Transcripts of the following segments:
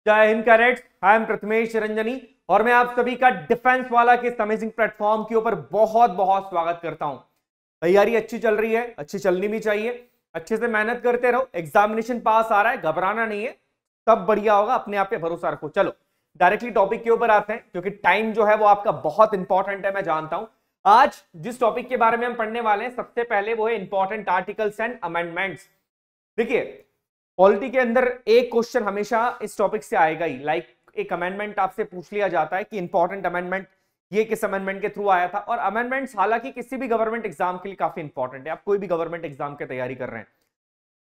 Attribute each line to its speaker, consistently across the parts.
Speaker 1: जय Hind cadets, I am Prathamesh Ranjani और मैं आप सभी का डिफेंस वाला के इस अमेजिंग प्लेटफॉर्म के ऊपर बहुत बहुत स्वागत करता हूं। तैयारी अच्छी चल रही है, अच्छी चलनी भी चाहिए। अच्छे से मेहनत करते रहो, एग्जामिनेशन पास आ रहा है, घबराना नहीं है, सब बढ़िया होगा, अपने आप पे भरोसा रखो। चलो डायरेक्टली टॉपिक के ऊपर आते हैं, क्योंकि टाइम जो है वो आपका बहुत इंपॉर्टेंट है, मैं जानता हूं। आज जिस टॉपिक के बारे में हम पढ़ने वाले हैं, सबसे पहले वो है इंपॉर्टेंट आर्टिकल्स एंड अमेंडमेंट्स। देखिए, पॉलिटी के अंदर एक क्वेश्चन हमेशा इस टॉपिक से आएगा ही। लाइक एक अमेंडमेंट आपसे पूछ लिया जाता है कि इंपॉर्टेंट अमेंडमेंट ये किस अमेंडमेंट के थ्रू आया था। और अमेंडमेंट्स हालांकि किसी भी गवर्नमेंट एग्जाम के लिए काफी इंपॉर्टेंट है। आप कोई भी गवर्नमेंट एग्जाम की तैयारी कर रहे हैं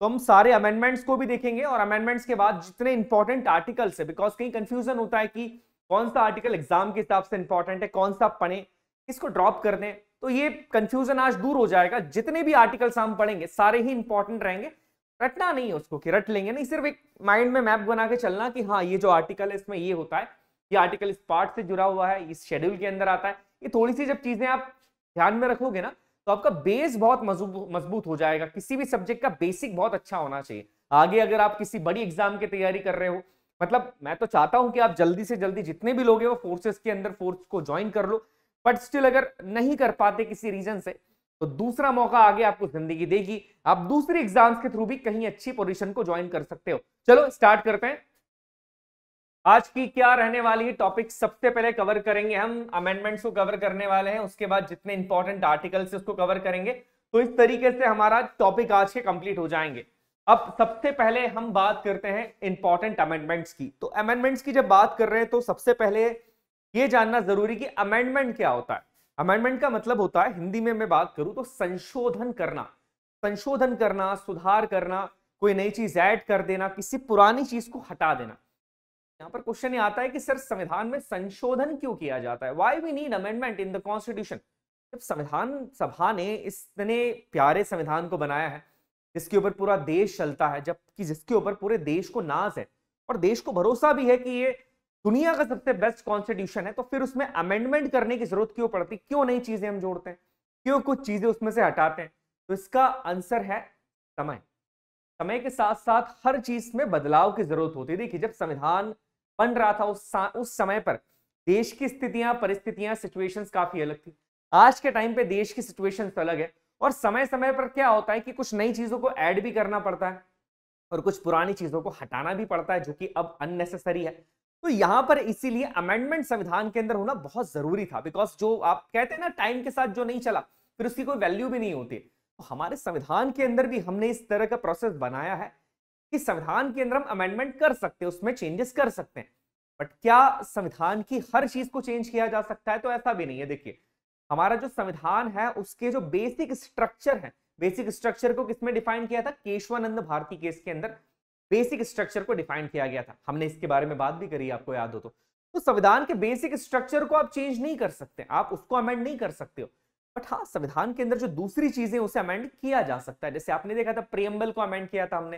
Speaker 1: तो हम सारे अमेंडमेंट्स को भी देखेंगे, और अमेंडमेंट्स के बाद जितने इंपॉर्टेंट आर्टिकल्स है, बिकॉज कहीं कंफ्यूजन होता है कि कौन सा आर्टिकल एग्जाम के हिसाब से इंपॉर्टेंट है, कौन सा पढ़े, किसको ड्रॉप कर दें। तो ये कंफ्यूजन आज दूर हो जाएगा। जितने भी आर्टिकल्स हम पढ़ेंगे सारे ही इंपॉर्टेंट रहेंगे। रटना नहीं है उसको कि रट लेंगे, नहीं, सिर्फ एक माइंड में मैप बना के चलना कि हाँ ये जो आर्टिकल है इसमें ये होता है, ये आर्टिकल इस पार्ट से जुड़ा हुआ है, इस शेड्यूल के अंदर आता है। ये थोड़ी सी जब चीजें आप ध्यान में रखोगे ना, तो आपका बेस बहुत मजबूत हो जाएगा। किसी भी सब्जेक्ट का बेसिक बहुत अच्छा होना चाहिए। आगे अगर आप किसी बड़ी एग्जाम की तैयारी कर रहे हो, मतलब मैं तो चाहता हूं कि आप जल्दी से जल्दी जितने भी लोग हैं वो फोर्सेस के अंदर फोर्स को ज्वाइन कर लो, बट स्टिल अगर नहीं कर पाते किसी रीजन से, तो दूसरा मौका आगे आपको जिंदगी देगी। आप दूसरी एग्जाम्स के थ्रू भी कहीं अच्छी पोजीशन को ज्वाइन कर सकते हो। चलो स्टार्ट करते हैं। आज की क्या रहने वाली है टॉपिक, सबसे पहले कवर करेंगे हम अमेंडमेंट्स को कवर करने वाले हैं, उसके बाद जितने इंपॉर्टेंट आर्टिकल्स है उसको कवर करेंगे। तो इस तरीके से हमारा टॉपिक आज के कंप्लीट हो जाएंगे। अब सबसे पहले हम बात करते हैं इंपॉर्टेंट अमेंडमेंट्स की। तो अमेंडमेंट्स की जब बात कर रहे हैं तो सबसे पहले ये जानना जरूरी कि अमेंडमेंट क्या होता है। अमेंडमेंट का मतलब होता है, हिंदी में मैं बात करूं तो संशोधन करना। संशोधन करना, सुधार करना, कोई नई चीज ऐड कर देना, किसी पुरानी चीज को हटा देना। यहां पर क्वेश्चन ये आता है कि सर संविधान में संशोधन क्यों किया जाता है, why we need amendment in the constitution. जब संविधान सभा ने इतने प्यारे संविधान को बनाया है जिसके ऊपर पूरा देश चलता है, जबकि जिसके ऊपर पूरे देश को नाज है और देश को भरोसा भी है कि ये दुनिया का सबसे बेस्ट कॉन्स्टिट्यूशन है, तो फिर उसमें अमेंडमेंट करने की जरूरत क्यों पड़ती, क्यों नई चीजें हम जोड़ते हैं, क्यों कुछ चीजें उसमें से हटाते हैं। तो इसका आंसर है समय। समय के साथ साथ हर चीज में बदलाव की जरूरत होती है। देखिए, जब संविधान बन रहा था उस समय पर देश की स्थितियां, परिस्थितियां, सिचुएशंस काफी अलग थी। आज के टाइम पे देश की सिचुएशंस अलग है, और समय समय पर क्या होता है कि कुछ नई चीजों को ऐड भी करना पड़ता है और कुछ पुरानी चीजों को हटाना भी पड़ता है, जो कि अब अननेसेसरी है। तो यहां पर इसीलिए अमेंडमेंट संविधान के अंदर होना बहुत जरूरी था, बिकॉज जो आप कहते हैं ना, टाइम के साथ जो नहीं चला फिर उसकी कोई वैल्यू भी नहीं होती। तो हमारे संविधान के अंदर भी हमने इस तरह का प्रोसेस बनाया है कि संविधान के अंदर हम अमेंडमेंट कर सकते हैं, उसमें चेंजेस कर सकते हैं। बट क्या संविधान की हर चीज को चेंज किया जा सकता है, तो ऐसा भी नहीं है। देखिए, हमारा जो संविधान है उसके जो बेसिक स्ट्रक्चर है, बेसिक स्ट्रक्चर को किसमें डिफाइन किया था, केशवानंद भारती केस के अंदर बेसिक स्ट्रक्चर को डिफाइन किया गया था। हमने इसके बारे में बात भी करी, आपको याद हो तो संविधान के बेसिक स्ट्रक्चर को आप चेंज नहीं कर सकते, आप उसको अमेंड नहीं कर सकते हो। बट हाँ, संविधान के अंदर जो दूसरी चीजें उसे अमेंड किया जा सकता है। जैसे आपने देखा था प्रियम्बल को अमेंड किया था हमने,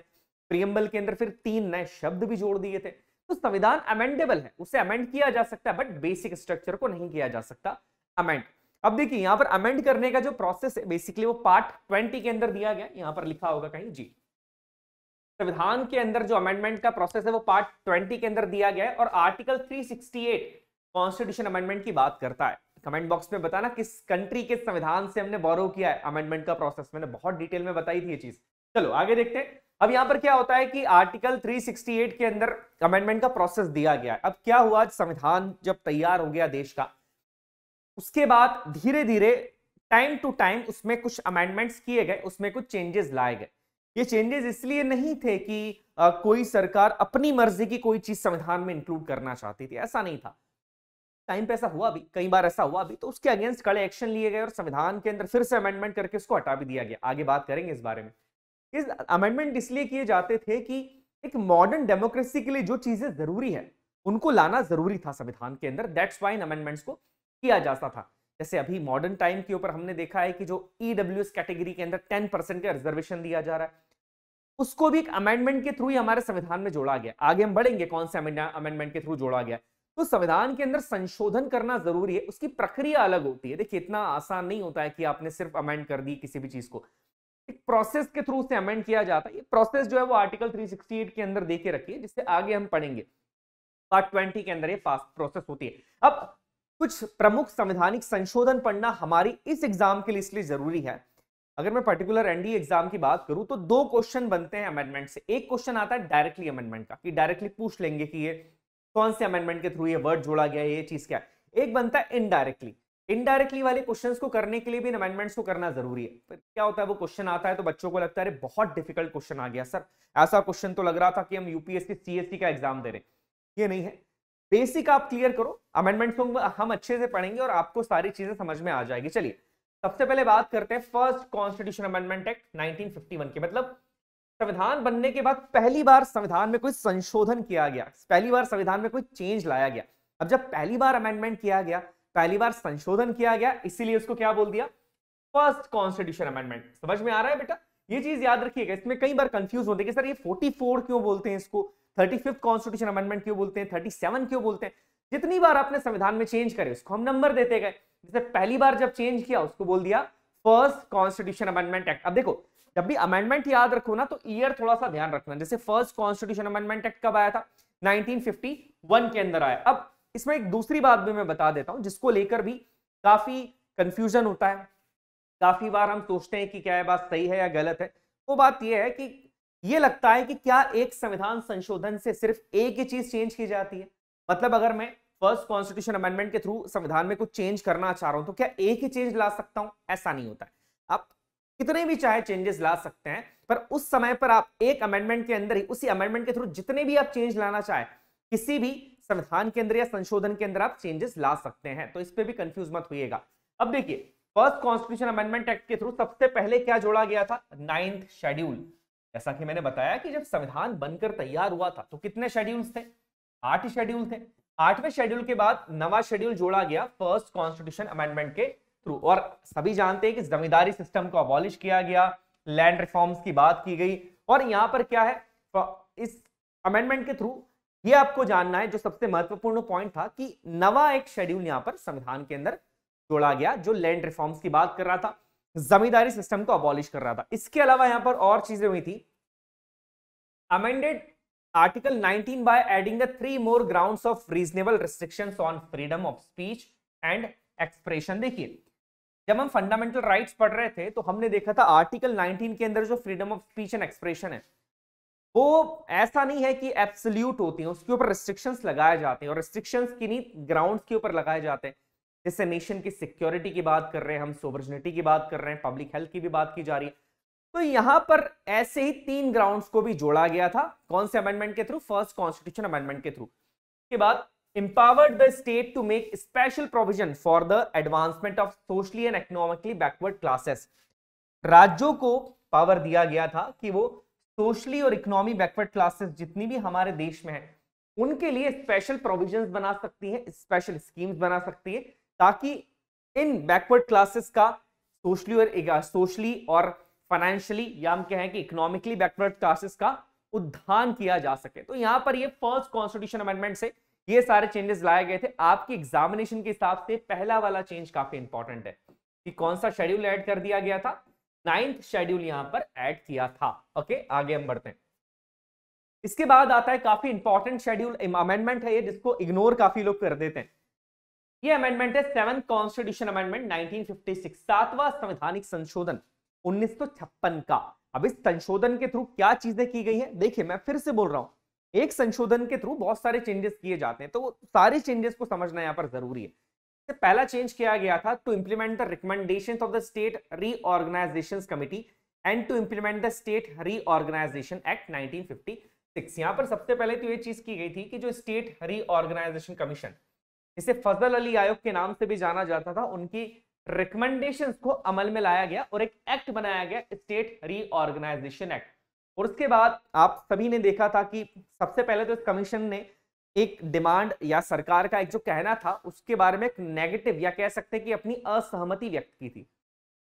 Speaker 1: प्रियम्बल के अंदर फिर 3 नए शब्द भी जोड़ दिए थे। तो संविधान अमेंडेबल है, उसे अमेंड किया जा सकता है, बट बेसिक स्ट्रक्चर को नहीं किया जा सकता अमेंड। अब देखिए, यहां पर अमेंड करने का जो प्रोसेस है बेसिकली वो पार्ट 20 के अंदर दिया गया, यहां पर लिखा होगा कहीं जी। संविधान के अंदर जो अमेंडमेंट का प्रोसेस है वो पार्ट 20 के अंदर दिया गया है, और आर्टिकल 368 कॉन्स्टिट्यूशन अमेंडमेंट की बात करता है। कमेंट बॉक्स में बताना किस कंट्री के संविधान से हमने बोरो किया है अमेंडमेंट का प्रोसेस। मैंने बहुत डिटेल में बताई थी ये चीज। चलो आगे देखते हैं। अब यहां पर क्या होता है कि आर्टिकल 368 के अंदर अमेंडमेंट का प्रोसेस दिया गया है। अब क्या हुआ, संविधान जब तैयार हो गया देश का, उसके बाद धीरे धीरे टाइम टू टाइम उसमें कुछ अमेंडमेंट्स किए गए, उसमें कुछ चेंजेस लाए गए। ये चेंजेस इसलिए नहीं थे कि कोई सरकार अपनी मर्जी की कोई चीज संविधान में इंक्लूड करना चाहती थी, ऐसा नहीं था। टाइम पे ऐसा हुआ भी, कई बार ऐसा हुआ भी, तो उसके अगेंस्ट कड़े एक्शन लिए गए और संविधान के अंदर फिर से अमेंडमेंट करके उसको हटा भी दिया गया। आगे बात करेंगे इस बारे में। इस अमेंडमेंट इसलिए किए जाते थे कि एक मॉडर्न डेमोक्रेसी के लिए जो चीजें जरूरी है उनको लाना जरूरी था संविधान के अंदर। दैट्स व्हाई अमेंडमेंट्स को किया जाता था। जैसे अभी मॉडर्न टाइम के ऊपर हमने देखा है कि जो ईडब्ल्यूएस कैटेगरी के अंदर 10% का रिजर्वेशन दिया जा रहा है, उसको भी एक अमेंडमेंट के थ्रू ही हमारे संविधान में जोड़ा गया। आगे हम बढ़ेंगे कौन से अमेंडमेंट के थ्रू जोड़ा गया। तो संविधान के अंदर संशोधन करना जरूरी है, उसकी प्रक्रिया अलग होती है। देखिए, इतना आसान नहीं होता है कि आपने सिर्फ अमेंड कर दी किसी भी चीज को, एक प्रोसेस के थ्रू से अमेंड किया जाता है। ये प्रोसेस जो है वो आर्टिकल 368 के अंदर देके रखी है, जिससे आगे हम पढ़ेंगे। पार्ट 20 के अंदर ये फास्ट प्रोसेस होती है। अब कुछ प्रमुख संवैधानिक संशोधन पढ़ना हमारी इस एग्जाम के लिए इसलिए जरूरी है। अगर मैं पर्टिकुलर एनडीए एग्जाम की बात करूं तो 2 क्वेश्चन बनते हैं अमेंडमेंट से। एक क्वेश्चन आता है डायरेक्टली अमेंडमेंट का, कि डायरेक्टली पूछ लेंगे कि ये कौन से अमेंडमेंट के थ्रू ये वर्ड जोड़ा गया है, ये चीज क्या है। एक बनता है इनडायरेक्टली। इनडायरेक्टली वाले क्वेश्चंस को करने के लिए भी अमेंडमेंट्स को करना जरूरी है। पर क्या होता है, वो क्वेश्चन आता है तो बच्चों को लगता है अरे बहुत डिफिकल्ट क्वेश्चन आ गया सर, ऐसा क्वेश्चन तो लग रहा था कि हम यूपीएससी सीएससी का एग्जाम दे रहे हैं। ये नहीं है, बेसिक आप क्लियर करो, अमेंडमेंट्स को हम अच्छे से पढ़ेंगे और आपको सारी चीजें समझ में आ जाएगी। चलिए सबसे पहले बात करते हैं फर्स्ट कॉन्स्टिट्यूशन अमेंडमेंट एक्ट 1951 की। मतलब संविधान बनने के बाद पहली बार संविधान में कोई संशोधन किया गया, पहली बार संविधान में कोई चेंज लाया गया। अब जब पहली बार अमेंडमेंट किया गया, पहली बार संशोधन किया गया, इसीलिए उसको क्या बोल दिया, फर्स्ट कॉन्स्टिट्यूशन अमेंडमेंट। समझ में आ रहा है बेटा? ये चीज याद रखिएगा, इसमें कई बार कंफ्यूज होते हैं कि सर ये 44 क्यों बोलते हैं, इसको 35th कॉन्स्टिट्यूशन अमेंडमेंट क्यों बोलते हैं, 37 क्यों बोलते हैं। जितनी बार आपने संविधान में चेंज करे उसको हम नंबर देते गए। जैसे पहली बार जब चेंज किया उसको बोल दिया फर्स्ट कॉन्स्टिट्यूशन अमेंडमेंट एक्ट। अब देखो जब भी अमेंडमेंट याद रखो ना तो ईयर थोड़ा सा ध्यान रखना। जैसे फर्स्ट कॉन्स्टिट्यूशन अमेंडमेंट एक्ट कब आया था, 1951 के अंदर आया। अब इसमें एक दूसरी बात भी मैं बता देता हूं जिसको लेकर भी काफी कंफ्यूजन होता है। काफी बार हम सोचते हैं कि क्या है बात सही है या गलत है। वो बात यह है कि ये लगता है कि क्या एक संविधान संशोधन से सिर्फ एक ही चीज चेंज की जाती है। मतलब अगर मैं फर्स्ट कॉन्स्टिट्यूशन अमेंडमेंट के थ्रू संविधान में कुछ चेंज करना चाह रहा हूं तो क्या एक ही चेंज ला सकता हूं? ऐसा नहीं होता है। आप कितने भी चाहे चेंजेस ला सकते हैं, पर उस समय पर आप एक अमेंडमेंट के अंदर ही उसी अमेंडमेंट के थ्रू जितने भी आप चेंज लाना चाहे किसी भी संविधान के अंदर या संशोधन के अंदर आप चेंजेस ला सकते हैं। तो इस पे भी कंफ्यूज मत होइएगा। अब देखिए फर्स्ट कॉन्स्टिट्यूशन अमेंडमेंट एक्ट के थ्रू सबसे पहले क्या जोड़ा गया था, 9th शेड्यूल। जैसा कि मैंने बताया कि जब संविधान बनकर तैयार हुआ था तो कितने शेड्यूल्स थे, 8 शेड्यूल थे। 8वें शेड्यूल के बाद नवा शेड्यूल जोड़ा गया फर्स्ट कॉन्स्टिट्यूशन अमेंडमेंट के थ्रू। और सभी जानते हैं कि जमींदारी सिस्टम को अबॉलिश किया गया, लैंड रिफॉर्म्स की बात की गई। और यहां पर क्या है, इस अमेंडमेंट के थ्रू ये आपको जानना है जो सबसे महत्वपूर्ण पॉइंट था कि नवा एक शेड्यूल यहां पर संविधान के अंदर जोड़ा गया जो लैंड रिफॉर्म्स की बात कर रहा था, जमींदारी सिस्टम को अबॉलिश कर रहा था। इसके अलावा यहां पर और चीजें हुई थी। Amended Article 19 by adding the 3 more grounds of reasonable restrictions on freedom of speech and expression। देखिए जब हम फंडामेंटल राइट्स पढ़ रहे थे तो हमने देखा था आर्टिकल 19 के अंदर जो freedom of speech and expression है वो ऐसा नहीं है कि एब्सोल्यूट होती है, उसके ऊपर रिस्ट्रिक्शंस लगाए जाते हैं। और रिस्ट्रिक्शंस किन्हीं ग्राउंड्स के ऊपर लगाए जाते हैं, जैसे नेशन की सिक्योरिटी की बात कर रहे हैं हम, सोवरेनिटी की बात कर रहे हैं, पब्लिक हेल्थ की भी बात की जा रही है। तो यहां पर ऐसे ही 3 ग्राउंड्स को भी जोड़ा गया था। कौन से अमेंडमेंट के थ्रू, फर्स्ट कॉन्स्टिट्यूशन अमेंडमेंट के थ्रू। के बाद empowered the state to make special provision for the advancement of socially and economically backward classes। राज्यों को पावर दिया गया था कि वो सोशली और इकोनॉमी बैकवर्ड क्लासेस जितनी भी हमारे देश में है उनके लिए स्पेशल प्रोविजंस बना सकती है, स्पेशल स्कीम्स बना सकती है, ताकि इन बैकवर्ड क्लासेस का सोशली और फाइनेंशियली या हम कहें कि इकोनॉमिकली बैकवर्ड क्लासेस का उद्धान किया जा सके। तो यहां पर ये फर्स्ट कॉन्स्टिट्यूशन अमेंडमेंट से ये सारे चेंजेस लाए गए थे। आपकी एग्जामिनेशन के हिसाब से पहला वाला चेंज काफी इंपॉर्टेंट है कि कौन सा शेड्यूल ऐड कर दिया गया था, 9th शेड्यूल यहां पर ऐड किया था। ओके आगे हम बढ़ते हैं। इसके बाद आता है काफी इंपॉर्टेंट शेड्यूल अमेंडमेंट है ये, जिसको इग्नोर काफी लोग कर देते हैं। ये अमेंडमेंट है 7th कॉन्स्टिट्यूशन अमेंडमेंट 1956, 7वां संवैधानिक संशोधन 1956 का। अब इस संशोधन के थ्रू क्या चीजें की गई हैं, देखिए मैं फिर से बोल रहा हूं, एक संशोधन के थ्रू बहुत सारे चेंजेस किए जाते हैं, तो सारे चेंजेस को समझना यहां पर जरूरी है। पहला चेंज किया गया था to implement the recommendations of the state reorganisation committee and to implement the state reorganisation act 1956। यहां पर सबसे पहले तो ये चीज की गई थी कि जो स्टेट रीऑर्गेनाइजेशन कमीशन, इसे फजल अली आयोग के नाम से भी जाना जाता था, उनकी रिकमेंडेशंस को अमल में लाया गया और एक एक्ट बनाया गया, स्टेट रीऑर्गेनाइजेशन एक्ट। और उसके बाद आप सभी ने देखा था कि सबसे पहले तो इस कमीशन ने एक डिमांड या सरकार का एक जो कहना था उसके बारे में एक नेगेटिव या कह सकते हैं कि अपनी असहमति व्यक्त की थी।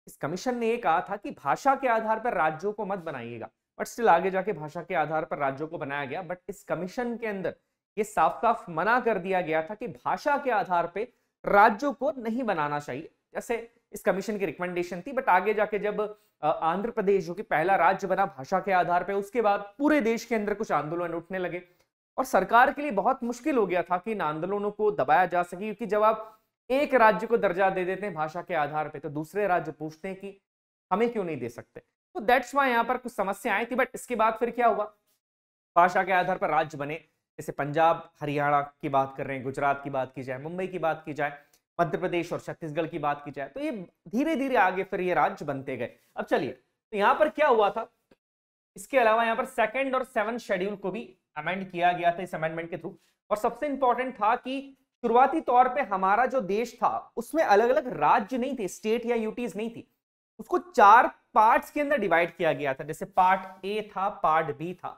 Speaker 1: इस कमीशन ने यह कहा था कि भाषा के आधार पर राज्यों को मत बनाइएगा, बट स्टिल आगे जाके भाषा के आधार पर राज्यों को बनाया गया। बट इस कमीशन के अंदर ये साफ साफ मना कर दिया गया था कि भाषा के आधार पर राज्यों को नहीं बनाना चाहिए, जैसे इस कमीशन की रिकमेंडेशन थी। बट आगे जाके जब आंध्र प्रदेश जो कि पहला राज्य बना भाषा के आधार पर, उसके बाद पूरे देश के अंदर कुछ आंदोलन उठने लगे और सरकार के लिए बहुत मुश्किल हो गया था कि इन आंदोलनों को दबाया जा सके, क्योंकि जब आप एक राज्य को दर्जा दे देते हैं भाषा के आधार पे, तो दूसरे राज्य पूछते हैं कि हमें क्यों नहीं दे सकते। तो दैट्स वाई यहाँ पर कुछ समस्या आई थी। बट इसके बाद फिर क्या हुआ, भाषा के आधार पर राज्य बने, जैसे पंजाब हरियाणा की बात कर रहे हैं, गुजरात की बात की जाए, मुंबई की बात की जाए, मध्य प्रदेश और छत्तीसगढ़ की बात की जाए, तो ये धीरे धीरे आगे फिर ये राज्य बनते गए। अब चलिए, तो यहाँ पर क्या हुआ था, इसके अलावा यहाँ पर सेकंड और 7 शेड्यूल को भी अमेंड किया गया था इस अमेंडमेंट के थ्रू। और सबसे इंपॉर्टेंट था कि शुरुआती तौर पे हमारा जो देश था उसमें अलग अलग राज्य नहीं थे, स्टेट या यूटीज नहीं थी, उसको 4 पार्ट्स के अंदर डिवाइड किया गया था। जैसे पार्ट ए था, पार्ट बी था,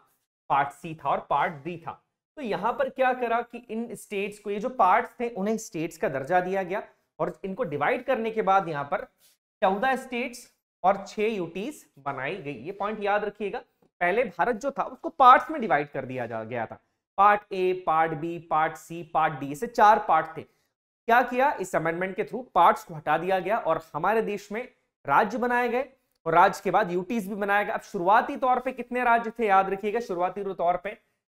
Speaker 1: पार्ट सी था और पार्ट डी था। तो यहां पर क्या करा कि इन स्टेट्स को, ये जो पार्ट्स थे उन्हें स्टेट्स का दर्जा दिया गया, और इनको डिवाइड करने के बाद यहां पर 14 स्टेट्स और 6 यूटीज बनाई गई। ये पॉइंट याद रखिएगा, पहले भारत जो था उसको पार्ट्स में डिवाइड कर दिया गया था, part A, part B, part C, part D, ऐसे 4 पार्ट थे। क्या किया, इस अमेंडमेंट के थ्रू पार्ट्स को हटा दिया गया और हमारे देश में राज्य बनाए गए, और राज्य के बाद यूटीज भी बनाया गया। अब शुरुआती तौर पे कितने राज्य थे, याद रखिएगा, शुरुआती तौर पे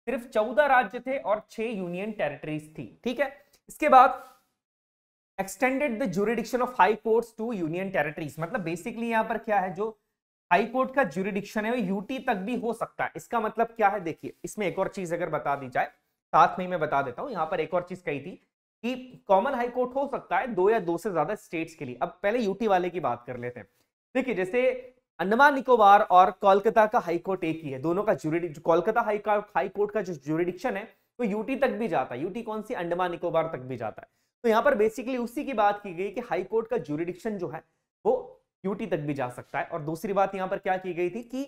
Speaker 1: सिर्फ 14 राज्य थे और 6 यूनियन टेरिटरीज थी। ठीक है, इसके बाद extended the jurisdiction of high courts to union territories, मतलब बेसिकली यहां पर क्या है, जो हाई कोर्ट का ज्यूरिडिक्शन है वो यूटी तक भी हो सकता है। इसका मतलब क्या है, देखिए इसमें एक और चीज अगर बता दी जाए, साथ में मैं बता देता हूं, यहां पर एक और चीज कही थी कि कॉमन हाई कोर्ट हो सकता है 2 या 2 से ज्यादा स्टेट्स के लिए। अब पहले यूटी वाले की बात कर लेते हैं। देखिए, जैसे अंडमान निकोबार और कोलकाता का हाई कोर्ट एक ही है, दोनों का कोलकाता हाई कोर्ट का जो ज्यूरिडिक्शन है वो यूटी तक भी जाता है। यूटी कौन सी, अंडमान निकोबार तक भी जाता है। तो यहाँ पर बेसिकली उसी की बात की गई कि हाई कोर्ट का ज्यूरिडिक्शन जो है वो यूटी तक भी जा सकता है। और दूसरी बात यहाँ पर क्या की गई थी कि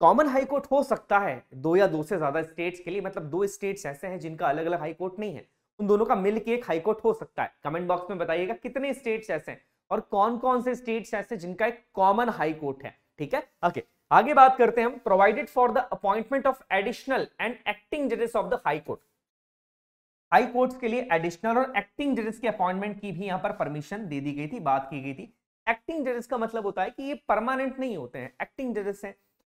Speaker 1: कॉमन हाई कोर्ट हो सकता है 2 या 2 से ज्यादा स्टेट्स के लिए, मतलब 2 स्टेट्स ऐसे हैं जिनका अलग अलग हाई कोर्ट नहीं है, उन दोनों का मिलकर एक हाई कोर्ट हो सकता है। कमेंट बॉक्स में बताइएगा कितने स्टेट्स ऐसे हैं और कौन कौन से स्टेट्स ऐसे जिनका एक कॉमन हाई कोर्ट है। ठीक है, ओके, आगे बात करते हैं हम। Provided for the appointment of additional and acting जजेस of the high court, high courts के लिए एडिशनल और एक्टिंग जजेस के अपॉइंटमेंट की भी यहां पर परमिशन दे दी गई थी, बात की गई थी। एक्टिंग जजेस का मतलब होता है कि ये परमानेंट नहीं होते हैं, एक्टिंग जजेस हैं,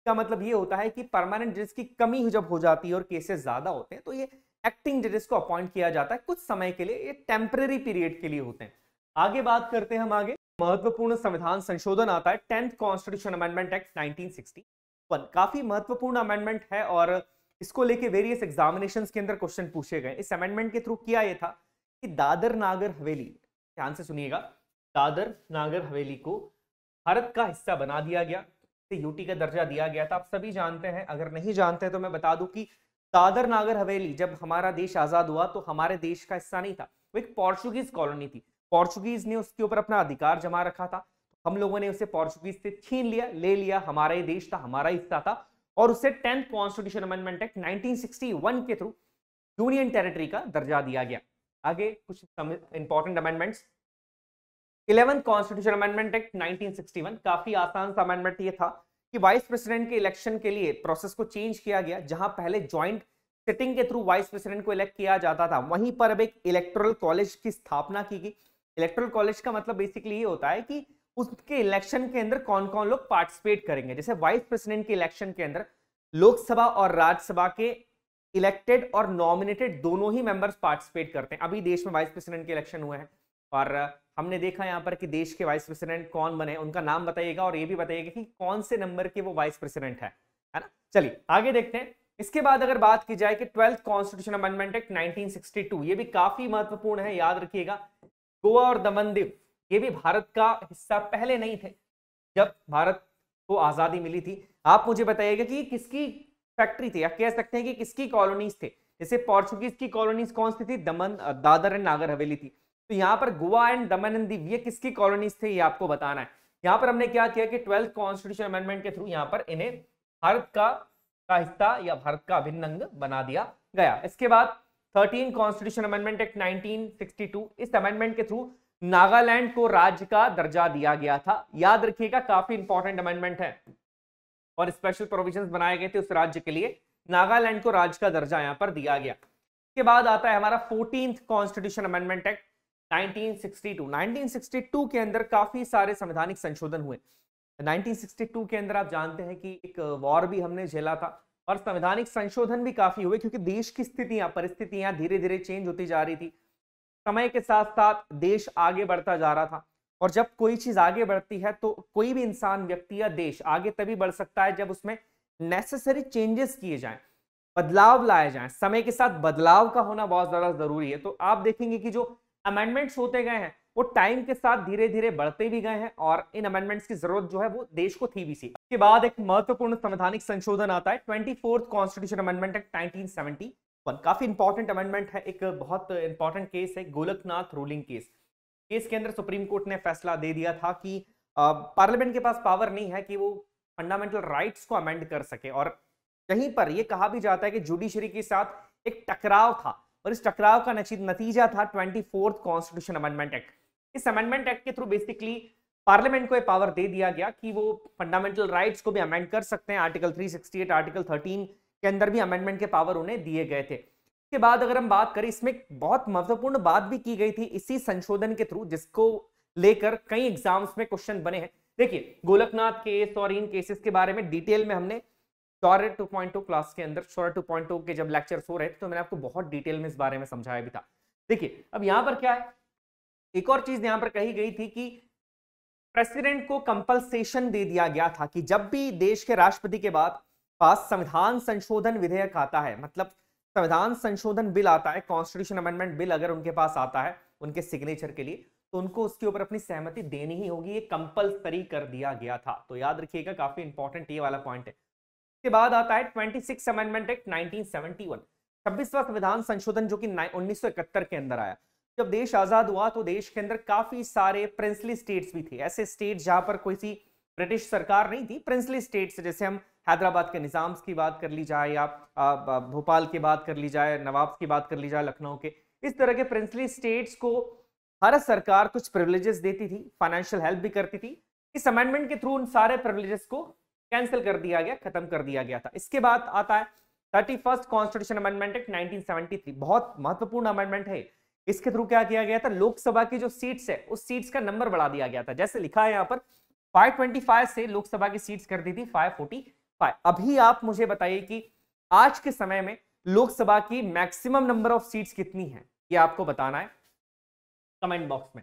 Speaker 1: का मतलब ये होता है कि परमानेंट जजेस की कमी जब हो जाती है और केसेस ज्यादा होते हैं तो ये एक्टिंग जजेस को अपॉइंट किया जाता है कुछ समय के लिए, ये टेम्परेरी पीरियड के लिए होते हैं। आगे बात करते हैं हम, आगे महत्वपूर्ण संविधान संशोधन आता है 10th कॉन्स्टिट्यूशन अमेंडमेंट एक्ट 1961। काफी महत्वपूर्ण अमेंडमेंट है और इसको लेके वेरियस एग्जामिनेशंस के अंदर क्वेश्चन पूछे गए। इस अमेंडमेंट के थ्रू किया ये था कि दादर नागर हवेली, ध्यान से सुनिएगा, दादर नागर हवेली को भारत का हिस्सा बना दिया गया, यूटी का दर्जा दिया गया था। आप सभी जानते हैं, अगर नहीं जानते तो मैं बता दूं कि दादर नागर हवेली जब हमारा देश आजाद हुआ तो हमारे देश का हिस्सा नहीं था, वो एक पोर्चुगीज कॉलोनी थी। पोर्चुगीज ने उसके ऊपर अपना अधिकार जमा रखा था, हम लोगों ने उसे पोर्चुगीज से छीन लिया, ले लिया, हमारा ही देश था, हमारा हिस्सा था, और उसे 10th कॉन्स्टिट्यूशन अमेंडमेंट एक्ट 1961 के थ्रू यूनियन टेरिटरी का दर्जा दिया गया। आगे कुछ important amendments. 11th constitution amendment act 1961, काफी आसान सा अमेंडमेंट ये था कि वाइस प्रेसिडेंट के इलेक्शन के लिए प्रोसेस को चेंज किया गया। जहां पहले ज्वाइंट सिटिंग के थ्रू वाइस प्रेसिडेंट को इलेक्ट किया जाता था, वहीं पर अब एक इलेक्टोरल कॉलेज की स्थापना की गई। इलेक्टोरल कॉलेज का मतलब बेसिकली ये होता है कि उसके इलेक्शन के अंदर कौन कौन लोग पार्टिसिपेट करेंगे। जैसे वाइस प्रेसिडेंट के इलेक्शन के अंदर लोकसभा और राज्यसभा के इलेक्टेड और नॉमिनेटेड दोनों ही मेंबर्स पार्टिसिपेट करते हैं। अभी देश में वाइस प्रेसिडेंट के इलेक्शन हुए हैं और हमने देखा यहाँ पर कि देश के वाइस प्रेसिडेंट कौन बने, उनका नाम बताइएगा और ये भी बताइएगा कि कौन से नंबर के वो वाइस प्रेसिडेंट है ना। चलिए आगे देखते हैं। इसके बाद अगर बात की जाए कि 12th कॉन्स्टिट्यूशन अमेंडमेंट एक्ट 1962, ये भी काफी महत्वपूर्ण है, याद रखिएगा। गोवा और दमन दीव ये भी भारत का हिस्सा पहले नहीं थे जब भारत को आजादी मिली थी। आप मुझे बताइएगा कि किसकी फैक्ट्री थी, या कह सकते हैं कि किसकी कॉलोनीज थे। जैसे पोर्चुगीज की कॉलोनीज कौन सी थी, दमन, दादर एंड नागर हवेली थी। तो यहाँ पर Goa and Daman and Diu ये किसकी कॉलोनीज थे, ये आपको बताना है। यहाँ पर हमने क्या किया कि 12th कॉन्स्टिट्यूशन अमेंडमेंट के थ्रू यहाँ पर इन्हें भारत का हिस्सा या भारत का अभिन्न अंग बना दिया गया। इसके बाद 13th कॉन्स्टिट्यूशन अमेंडमेंट एक्ट 1962, इस अमेंडमेंट के थ्रू नागालैंड को राज्य का दर्जा दिया गया था। याद रखिएगा, काफी इंपॉर्टेंट अमेंडमेंट है और स्पेशल प्रोविजंस बनाए गए थे उस राज्य के लिए। नागालैंड को राज्य का दर्जा यहां पर दिया गया। इसके बाद आता है हमारा 14th कॉन्स्टिट्यूशन अमेंडमेंट एक्ट 1962। 1962 के अंदर काफी सारे संवैधानिक संशोधन हुए। 1962 के अंदर आप जानते हैं कि एक वॉर भी हमने झेला था और संवैधानिक संशोधन भी काफी हुए, क्योंकि देश की स्थितियां परिस्थितियां धीरे धीरे चेंज होती जा रही थी। समय के साथ साथ देश आगे बढ़ता जा रहा था, और जब कोई चीज आगे बढ़ती है तो कोई भी इंसान, व्यक्ति या देश आगे तभी बढ़ सकता है जब उसमें नेसेसरी चेंजेस किए जाएं, बदलाव लाए जाएं। समय के साथ बदलाव का होना बहुत ज्यादा जरूरी है। तो आप देखेंगे कि जो अमेंडमेंट्स होते गए हैं वो टाइम के साथ धीरे धीरे बढ़ते भी गए हैं, और इन अमेंडमेंट्स की जरूरत जो है वो देश को थी भी सी। इसके बाद एक महत्वपूर्ण संवैधानिक संशोधन आता है 24th कॉन्स्टिट्यूशन अमेंडमेंट एक्ट 1971। काफी इंपॉर्टेंट अमेंडमेंट है, एक बहुत इंपॉर्टेंट केस है, गोलकनाथ रूलिंग केस के अंदर सुप्रीम कोर्ट ने फैसला दे दिया था कि पार्लियामेंट के पास पावर नहीं है कि वो फंडामेंटल राइट्स को अमेंड कर सके, और कहीं पर यह कहा भी जाता है कि जुडिशरी के साथ एक टकराव था, और इस टकराव का नतीजा था 24th कॉन्स्टिट्यूशन अमेंडमेंट एक्ट। इस अमेंडमेंट एक्ट के थ्रू बेसिकली पार्लियामेंट को यह पावर दे दिया गया कि वो फंडामेंटल राइट्स को भी अमेंड कर सकते हैं। आर्टिकल 368, आर्टिकल 13 के अंदर भी अमेंडमेंट के पावर उन्हें दिए गए थे। इसके बाद अगर हम बात करें, इसमें बहुत महत्वपूर्ण बात भी की गई थी इसी संशोधन के थ्रू, जिसको लेकर कई एग्जाम्स में क्वेश्चन बने हैं। देखिए, गोलकनाथ केस और इन केसेस के बारे में डिटेल में हमने शौर्य 2.0 क्लास के अंदर, शौर्य 2.0 के जब लेक्चर्स हो रहे थे तो मैंने आपको बहुत डिटेल में इस बारे में समझाया भी था। देखिए, अब यहां पर क्या है, एक और चीज यहां पर कही गई थी कि प्रेसिडेंट को कंपल्सेशन दे दिया गया था कि जब भी देश के राष्ट्रपति के बाद पास संविधान संशोधन विधेयक आता है, मतलब संविधान संशोधन बिल आता है, कॉन्स्टिट्यूशन अमेंडमेंट बिल अगर उनके पास आता है उनके सिग्नेचर के लिए, तो उनको उसके ऊपर अपनी सहमति देनी ही होगी। ये कंपल्सरी कर दिया गया था, तो याद रखिएगा, काफी इंपॉर्टेंट ये वाला पॉइंट है। इसके बाद आता है 26 अमेंडमेंट एक्ट 1971, 26वां संविधान संशोधन जो कि 1971 के अंदर आया। जब देश आजाद हुआ तो देश के अंदर काफी सारे प्रिंसली स्टेट्स भी थे, ऐसे स्टेट जहां पर कोई सी ब्रिटिश सरकार नहीं थी, प्रिंसली स्टेट्स, जैसे हम हैदराबाद के निजाम्स की बात कर ली जाए, या भोपाल की बात कर ली जाए, नवाब्स की बात कर ली जाए, लखनऊ के, इस तरह के प्रिंसली स्टेट्स को भारत सरकार कुछ प्रिविलेजेस देती थी, फाइनेंशियल हेल्प भी करती थी। इस अमेंडमेंट के थ्रू उन सारे प्रिविलेजेस को कैंसिल कर दिया गया, खत्म कर दिया गया था। इसके बाद आता है 31st कॉन्स्टिट्यूशन अमेंडमेंट एक्ट 1973, बहुत महत्वपूर्ण अमेंडमेंट है। इसके थ्रू क्या किया गया था, लोकसभा की जो सीट्स है उस सीट्स का नंबर बढ़ा दिया गया था। जैसे लिखा है यहाँ पर 525 से लोकसभा की सीट्स कर दी थी 545। अभी आप मुझे बताइए कि आज के समय में लोकसभा की मैक्सिमम नंबर ऑफ सीट्स कितनी है, ये आपको बताना है कमेंट बॉक्स में।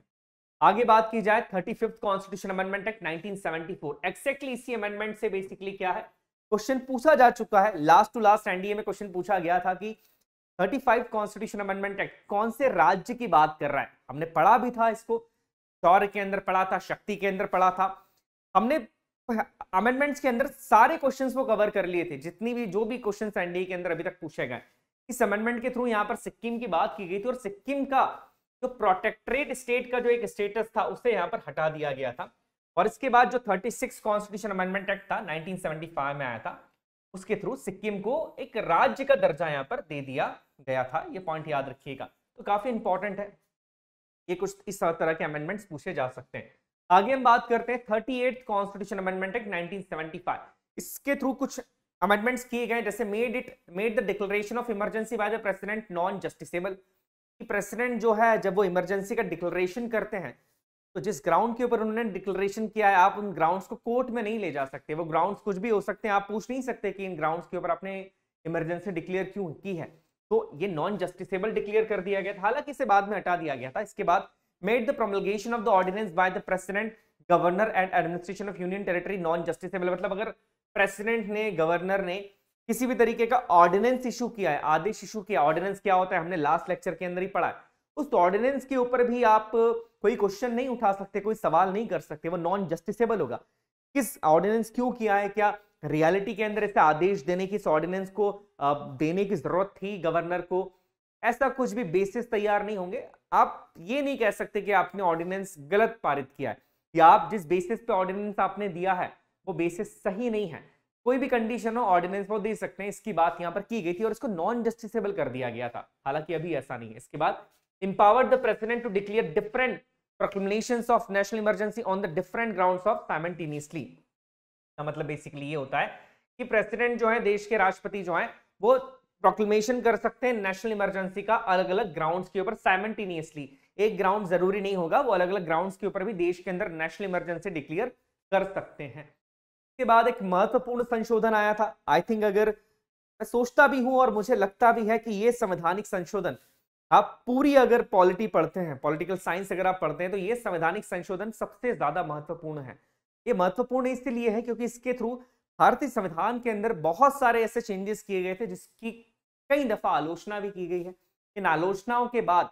Speaker 1: आगे बात की जाए 35th constitution amendment act 1974, exactly इसी अमेंडमेंट से बेसिकली क्या है, क्वेश्चन पूछा जा चुका है, लास्ट टू लास्ट एनडीए में क्वेश्चन पूछा गया था कि 35 कॉन्स्टिट्यूशन अमेंडमेंट एक्ट कौन से राज्य की बात कर रहा है। हमने पढ़ा भी था इसको, शौर्य के अंदर पढ़ा था, शक्ति के अंदर पढ़ा था, हमने अमेंडमेंट्स के अंदर सारे क्वेश्चंस को कवर कर लिए थे, जितनी भी जो भी क्वेश्चंस एनडीए के अंदर अभी तक पूछे गए। इस अमेंडमेंट के थ्रू यहाँ पर सिक्किम की बात की गई थी, और सिक्किम का जो प्रोटेक्टरेट स्टेट का जो एक स्टेटस था उसे यहाँ पर हटा दिया गया था। और इसके बाद जो 36 कॉन्स्टिट्यूशन अमेंडमेंट एक्ट था 1975 में आया था, उसके थ्रू सिक्किम को एक राज्य का दर्जा यहाँ पर दे दिया गया था। ये पॉइंट याद रखिएगा, तो काफी इंपॉर्टेंट है, ये कुछ इस तरह के अमेंडमेंट्स पूछे जा सकते हैं। आगे हम बात करते हैं 38th कॉन्स्टिट्यूशन अमेंडमेंट एक्ट 1975। इसके थ्रू कुछ अमेंडमेंट्स किए गए, जैसे made the declaration of emergency bye the president non justiciable. President जो है जब वो इमरजेंसी का डिक्लेरेशन करते हैं तो जिस ग्राउंड के ऊपर उन्होंने डिक्लेरेशन किया है, आप उन ग्राउंड्स को कोर्ट में नहीं ले जा सकते। वो ग्राउंड्स कुछ भी हो सकते हैं, आप पूछ नहीं सकते कि इन ग्राउंड्स के ऊपर आपने इमरजेंसी डिक्लेयर क्यों की है। तो ये नॉन जस्टिसेबल डिक्लेयर कर दिया गया था, हालांकि इसे बाद में हटा दिया गया था। इसके बाद made the promulgation of the ordinance by the president governor and administration of union territory non justiciable. मतलब अगर प्रेसिडेंट ने, गवर्नर ने किसी भी तरीके का ऑर्डिनेंस इशू किया है, आदेश इशू किया, ऑर्डिनेंस क्या होता है हमने लास्ट लेक्चर के अंदर ही पढ़ा है, उस ऑर्डिनेंस के ऊपर भी आप कोई क्वेश्चन नहीं उठा सकते, कोई सवाल नहीं कर सकते, वो नॉन जस्टिसेबल होगा। किस ऑर्डिनेंस क्यों किया है, क्या रियलिटी के अंदर ऐसे आदेश देने की, इस ऑर्डिनेंस को देने की जरूरत थी गवर्नर को, ऐसा कुछ भी बेसिस तैयार नहीं होंगे। आप ये नहीं कह सकते कि आपने ऑर्डिनेंस गलत पारित किया है, या आप जिस बेसिस पे ऑर्डिनेंस आपने दिया है वो बेसिस सही नहीं है। कोई भी कंडीशन हो ऑर्डिनेंस वो दे सकते हैं, इसकी बात यहां पर की गई थी और इसको नॉन जस्टिसेबल कर दिया गया था, हालांकि अभी ऐसा नहीं है। इसके बाद empowered the president to declare different proclamations of national emergency on the different grounds of simultaneously। का मतलब बेसिकली ये होता है कि प्रेसिडेंट जो है, देश के राष्ट्रपति जो है, वो प्रोक्लेमेशन कर सकते हैं नेशनल इमरजेंसी का अलग अलग ग्राउंड्स के ऊपर साइमल्टेनियसली। एक ग्राउंड जरूरी नहीं होगा, वो अलग अलग ग्राउंड्स के ऊपर भी देश के अंदर नेशनल इमरजेंसी डिक्लेयर कर सकते हैं। इसके बाद एक महत्वपूर्ण संशोधन आया था, आई थिंक अगर मैं सोचता भी हूं और मुझे लगता भी है कि ये संवैधानिक संशोधन, आप पूरी अगर पॉलिटी पढ़ते हैं, पॉलिटिकल साइंस अगर आप पढ़ते हैं, तो ये संवैधानिक संशोधन सबसे ज्यादा महत्वपूर्ण है। ये महत्वपूर्ण इसलिए है क्योंकि इसके थ्रू भारतीय संविधान के अंदर बहुत सारे ऐसे चेंजेस किए गए थे जिसकी कई दफा आलोचना भी की गई है। इन आलोचनाओं के बाद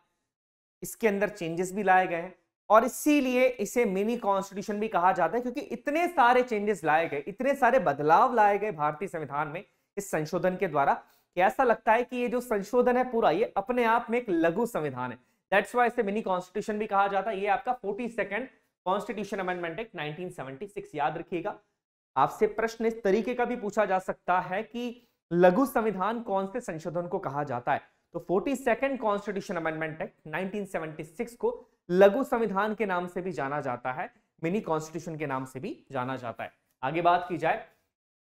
Speaker 1: इसके अंदर चेंजेस भी लाए गए हैं और इसीलिए इसे मिनी कॉन्स्टिट्यूशन भी कहा जाता है, क्योंकि इतने सारे चेंजेस लाए गए, इतने सारे बदलाव लाए गए भारतीय संविधान में इस संशोधन के द्वारा कि ऐसा लगता है कि ये जो संशोधन है पूरा, ये अपने आप में एक लघु संविधान है। दैट्स व्हाई इसे मिनी कॉन्स्टिट्यूशन भी कहा जाता है। ये आपका 42nd कॉन्स्टिट्यूशन अमेंडमेंट एक्ट 1976, याद रखिएगा। आपसे प्रश्न इस तरीके का भी पूछा जा सकता है कि लघु संविधान कौन से संशोधन को कहा जाता है, तो 42nd कॉन्स्टिट्यूशन अमेंडमेंट एक्ट 1976 को लघु संविधान के नाम से भी जाना जाता है, मिनी कॉन्स्टिट्यूशन के नाम से भी जाना जाता है। आगे बात की जाए,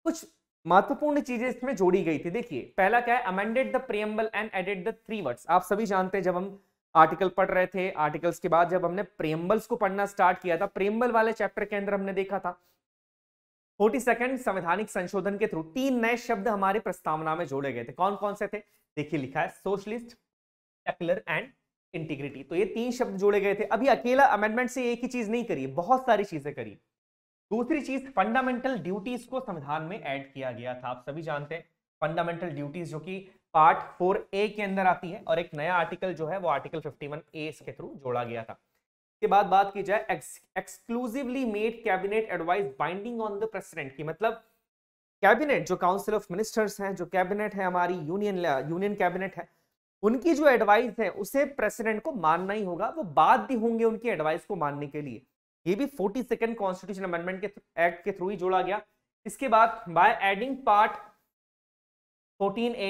Speaker 1: कुछ महत्वपूर्ण चीजें इसमें जोड़ी गई थी। देखिए पहला क्या है, amended the preamble and added the 3 words. आप सभी जानते हैं, जब हम आर्टिकल पढ़ रहे थे, आर्टिकल्स के बाद जब हमने प्रियम्बल्स को पढ़ना स्टार्ट किया था, प्रियम्बल वाले चैप्टर के अंदर हमने देखा था 42nd संवैधानिक संशोधन के थ्रू 3 नए शब्द हमारे प्रस्तावना में जोड़े गए थे। कौन कौन से थे? देखिए लिखा है सोशलिस्ट, सेक्युलर एंड इंटीग्रिटी। तो ये 3 शब्द जोड़े गए थे। अभी अकेला अमेंडमेंट से एक ही चीज नहीं करी, बहुत सारी चीजें करी। दूसरी चीज, फंडामेंटल ड्यूटीज को संविधान में ऐड किया गया था। आप सभी जानते हैं फंडामेंटल ड्यूटीज जो कि पार्ट 4A के अंदर आती है, और एक नया आर्टिकल जो है वो आर्टिकल 51A इसके थ्रू जोड़ा गया था। के बाद बात की जाए, exclusively made cabinet advice binding on the president की, मतलब कैबिनेट जो काउंसिल ऑफ मिनिस्टर्स हैं, जो कैबिनेट है हमारी यूनियन कैबिनेट है, उनकी जो एडवाइस है उसे प्रेसिडेंट को मानना ही होगा, वो बाध्य होंगे उनकी एडवाइस को मानने के लिए। ये भी 42nd कॉन्स्टिट्यूशन अमेंडमेंट के एक्ट के थ्रू ही जोड़ा गया। इसके बाद by adding part 14A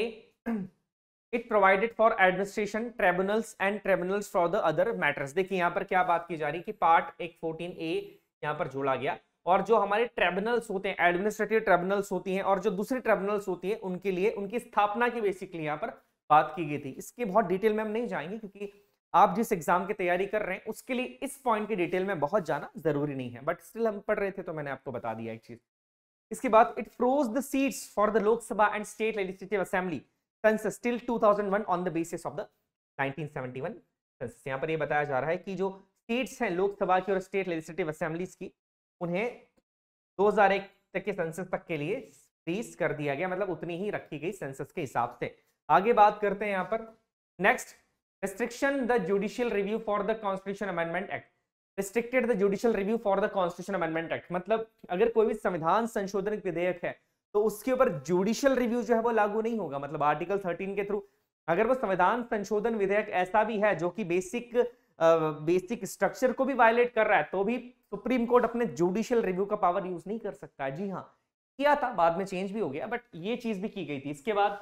Speaker 1: it provided for administration tribunals and tribunals for the other matters. देखिए यहाँ पर क्या बात की जा रही है कि पार्ट एक 14A यहाँ पर जोड़ा गया, और जो हमारे ट्रिब्यूनल्स होते हैं, एडमिनिस्ट्रेटिव ट्रिब्यूनल्स होती हैं, और जो दूसरी ट्रिब्यूनल्स होती हैं, उनके लिए उनकी स्थापना की बेसिकली यहाँ पर बात की गई थी। इसकी बहुत डिटेल में हम नहीं जाएंगे क्योंकि आप जिस एग्जाम की तैयारी कर रहे हैं उसके लिए इस पॉइंट की डिटेल में बहुत जाना जरूरी नहीं है, बट स्टिल हम पढ़ रहे थे तो मैंने आपको बता दिया एक चीज। इसके बाद it froze the seats for the Lok Sabha and state legislative assembly census till 2001 on the basis of the 1971 census. यहाँ पर ये बताया जा रहा है कि जो सीट्स हैं लोकसभा की और स्टेट लेजिस्लेटिव असेंबलीज की, उन्हें 2001 तक के सेंसस तक के लिए फ्रीज कर दिया गया, मतलब उतनी ही रखी गई सेंसस के हिसाब से। आगे बात करते हैं यहाँ पर next, restriction the judicial review for the constitution amendment act, restricted the judicial review for the constitution amendment act। मतलब अगर कोई भी संविधान संशोधन विधेयक है तो उसके ऊपर जुडिशियल रिव्यू जो है वो लागू नहीं होगा। मतलब आर्टिकल 13 के थ्रू अगर वो संविधान संशोधन विधेयक ऐसा भी है जो कि बेसिक स्ट्रक्चर को भी वायलेट कर रहा है, तो भी सुप्रीम कोर्ट अपने जुडिशियल रिव्यू का पावर यूज नहीं कर सकता। जी हाँ, किया था, बाद में चेंज भी हो गया, बट ये चीज भी की गई थी। इसके बाद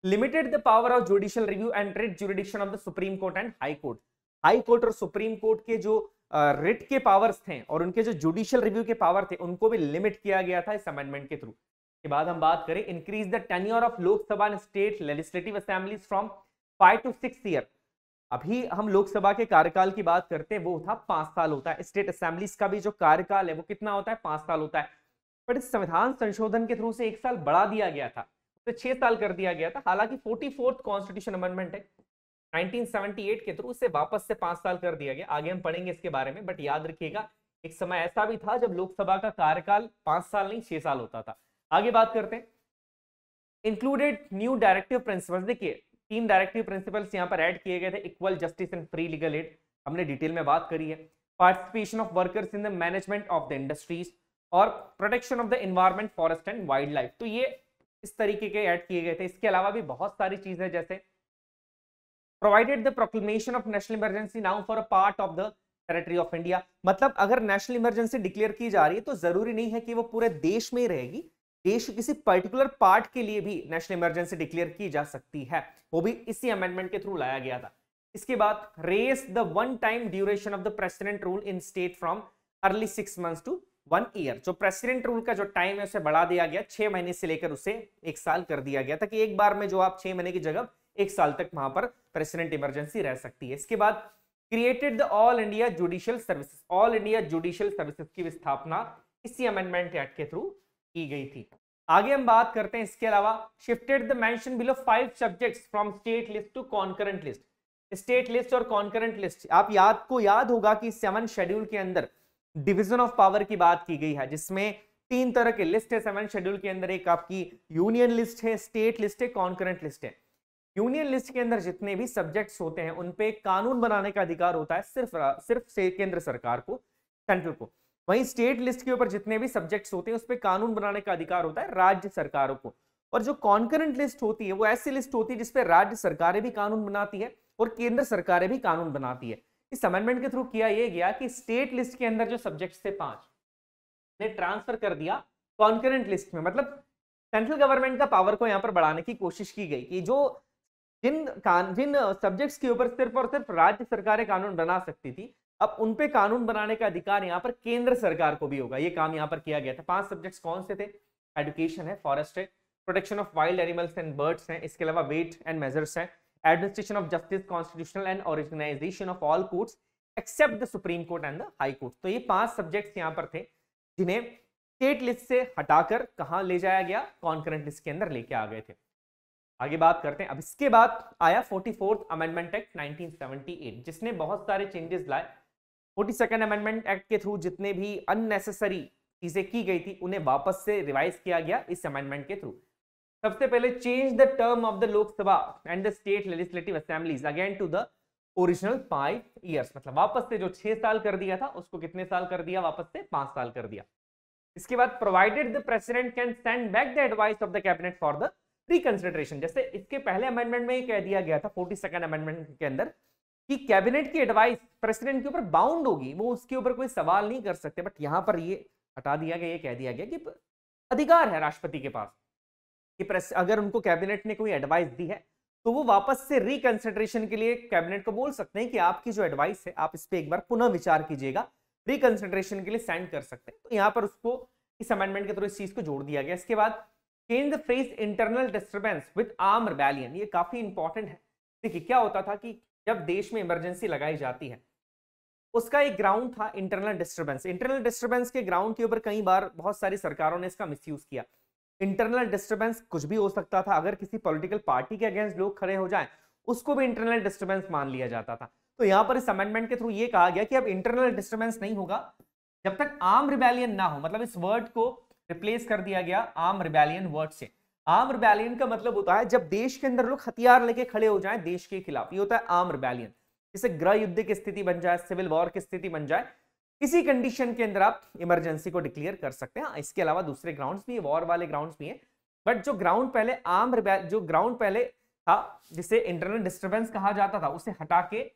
Speaker 1: limited the power of judicial review and writ jurisdiction of the Supreme Court and High Court। High court और सुप्रीम कोर्ट के जो रिट के पावर्स थे और उनके जो जुडिशियल रिव्यू के पावर थे, उनको भी लिमिट किया गया था इस अमेंडमेंट के थ्रू। के बाद हम बात करें, increase the tenure of Lok Sabha and state legislative assemblies from 5 to 6 year. अभी हम लोकसभा के कार्यकाल की बात करते हैं, वो था 5 साल होता है। स्टेट असेंबलीज का भी जो कार्यकाल है वो कितना होता है? 5 साल होता है। बट इस संविधान संशोधन के थ्रू से 1 साल बढ़ा दिया गया था, 6 साल कर दिया गया था। हालांकि 44th कॉन्स्टिट्यूशन अमेंडमेंट है 1978 के थ्रू उसे वापस से 5 साल कर दिया गया। आगे हम पढ़ेंगे इसके बारे में, बट याद रखिएगा एक समय ऐसा भी था जब लोकसभा का कार्यकाल 5 साल नहीं 6 साल होता था। आगे बात करते हैं, इंक्लूडेड न्यू डायरेक्टिव प्रिंसिपल्स। देखिए 3 डायरेक्टिव प्रिंसिपल्स यहाँ पर ऐड किए गए थे। Equal justice and free legal aid, हमने डिटेल में बात करी है। Participation of workers in the management of the industries, और protection of the environment, forest and wild life. तो ये इस तरीके के ऐड किए गए थे। इसके अलावा भी बहुत सारी चीजें, जैसे provided the proclamation of national emergency now for a part of the territory of India. मतलब अगर नेशनल इमरजेंसी डिक्लेयर की जा रही है तो जरूरी नहीं है कि वो पूरे देश में ही रहेगी, देश किसी पर्टिकुलर पार्ट के लिए भी नेशनल इमरजेंसी डिक्लेयर की जा सकती है, वो भी इसी अमेंडमेंट के थ्रू लाया गया था। इसके बाद raise the one time duration of the president rule in state from early 6 months to 1 year। जो प्रेसिडेंट रूल का जो टाइम है उसे बढ़ा दिया गया, 6 महीने से लेकर उसे 1 साल कर दिया गया, ताकि एक बार में जो आप 6 महीने की जगह 1 साल तक वहां पर प्रेसिडेंट इमरजेंसी रह सकती है। इसके बाद created the all India judicial services, all India judicial services की स्थापना इसी अमेंडमेंट एक्ट के थ्रू की गई थी। आगे हम बात करते हैं इसके अलावा, shifted the mention below 5 subjects from state list to concurrent list. State list और कॉन्करेंट लिस्ट, आप याद होगा कि 7 शेड्यूल के अंदर डिवीजन ऑफ पावर की बात की गई है, जिसमें 3 तरह के लिस्ट है 7 शेड्यूल के अंदर। एक आपकी यूनियन लिस्ट है, स्टेट लिस्ट है, कॉन्करेंट लिस्ट है। यूनियन लिस्ट के अंदर जितने भी सब्जेक्ट्स होते हैं उन पे कानून बनाने का अधिकार होता है सिर्फ से केंद्र सरकार को, सेंट्रल को। वहीं स्टेट लिस्ट के ऊपर जितने भी सब्जेक्ट्स होते हैं उस पे कानून बनाने का अधिकार होता है राज्य सरकारों को। और जो कॉन्करेंट लिस्ट होती है वो ऐसी लिस्ट होती है जिसपे राज्य सरकारें भी कानून बनाती है और केंद्र सरकारें भी कानून बनाती है। इस अमेंडमेंट के थ्रू किया यह गया कि स्टेट लिस्ट के अंदर जो सब्जेक्ट्स थे 5 ने ट्रांसफर कर दिया कॉन्करेंट लिस्ट में। मतलब सेंट्रल गवर्नमेंट का पावर को यहां पर बढ़ाने की कोशिश की गई कि जो जिन सब्जेक्ट्स के ऊपर सिर्फ और सिर्फ राज्य सरकारें कानून बना सकती थी, अब उन पे कानून बनाने का अधिकार यहां पर केंद्र सरकार को भी होगा। ये काम यहां पर किया गया था। 5 सब्जेक्ट्स कौन से थे? एजुकेशन है, फॉरेस्ट है, protection of wild animals and birds है, इसके अलावा वेट एंड मेजर्स है, administration of justice, constitutional and organisation of all courts except the supreme court and the high court. तो ये 5 सब्जेक्ट्स यहां पर थे जिन्हें स्टेट लिस्ट से हटाकर कहां ले जाया गया? कॉन्करेंट लिस्ट के अंदर लेके आ गए थे। आगे बात करते हैं। अब इसके बाद आया 44th अमेंडमेंट एक्ट 1978, जिसने बहुत सारे चेंजेस लाए। 42nd अमेंडमेंट एक्ट के थ्रू जितने भी अननेसेसरी चीजें की गई थी उन्हें वापस से रिवाइज किया गया इस अमेंडमेंट के थ्रू। सबसे पहले change the term of the Lok Sabha and the state legislative assemblies again to the original 5 years. मतलब वापस से जो 6 साल कर दिया था उसको कितने साल कर दिया? वापस से 5 साल कर दिया। इसके बाद provided the president can send back the advice of the cabinet for the reconsideration. जैसे इसके पहले अमेंडमेंट में ये कह दिया गया था 42nd अमेंडमेंट के अंदर कि कैबिनेट की एडवाइस प्रेसिडेंट के ऊपर बाउंड होगी, वो उसके ऊपर कोई सवाल नहीं कर सकते। बट यहां पर ये हटा दिया गया, ये कह दिया गया कि अधिकार है राष्ट्रपति के पास कि अगर उनको कैबिनेट ने कोई एडवाइस दी है तो वो वापस से रिकंसिडरेशन के लिए कैबिनेट को बोल सकते हैं कि आपकी जो एडवाइस है आप इस पे एक बार पुनः विचार कीजिएगा, रिकंसिडरेशन के लिए सेंड कर सकते हैं। तो यहाँ पर उसको इस अमेंडमेंट के थ्रू इस चीज को जोड़ दिया गया। इसके बाद change the phrase internal disturbance with arm rebellion. ये काफी इंपॉर्टेंट है। देखिए क्या होता था कि जब देश में इमरजेंसी लगाई जाती है उसका एक ग्राउंड था इंटरनल डिस्टर्बेंस। इंटरनल डिस्टर्बेंस के ग्राउंड के ऊपर कई बार बहुत सारी सरकारों ने इसका मिसयूज किया। इंटरनल डिस्टर्बेंस कुछ भी हो सकता था, अगर किसी पॉलिटिकल पार्टी के अगेंस्ट लोग खड़े हो जाएं उसको भी इंटरनल डिस्टर्बेंस मान लिया जाता था। तो यहां पर इस अमेंडमेंट के थ्रू ये कहा गया कि अब इंटरनल डिस्टर्बेंस नहीं होगा जब तक आर्म रिबेलियन ना हो। मतलब इस वर्ड को रिप्लेस कर दिया गया आर्म रिबेलियन वर्ड से। आर्म रिबेलियन का मतलब होता है जब देश के अंदर लोग हथियार लेके खड़े हो जाएं देश के खिलाफ, ये होता है आर्म रिबेलियन। जैसे गृह युद्ध की स्थिति बन जाए, सिविल वॉर की स्थिति बन जाए, इसी कंडीशन के अंदर आप इमरजेंसी को डिक्लेयर कर सकते हैं। इसके अलावा दूसरे ग्राउंड्स भी, वॉर वाले ग्राउंड्स भी हैं, बट जो ग्राउंड पहले था जिसे इंटरनल डिस्टर्बेंस कहा जाता था उसे हटा के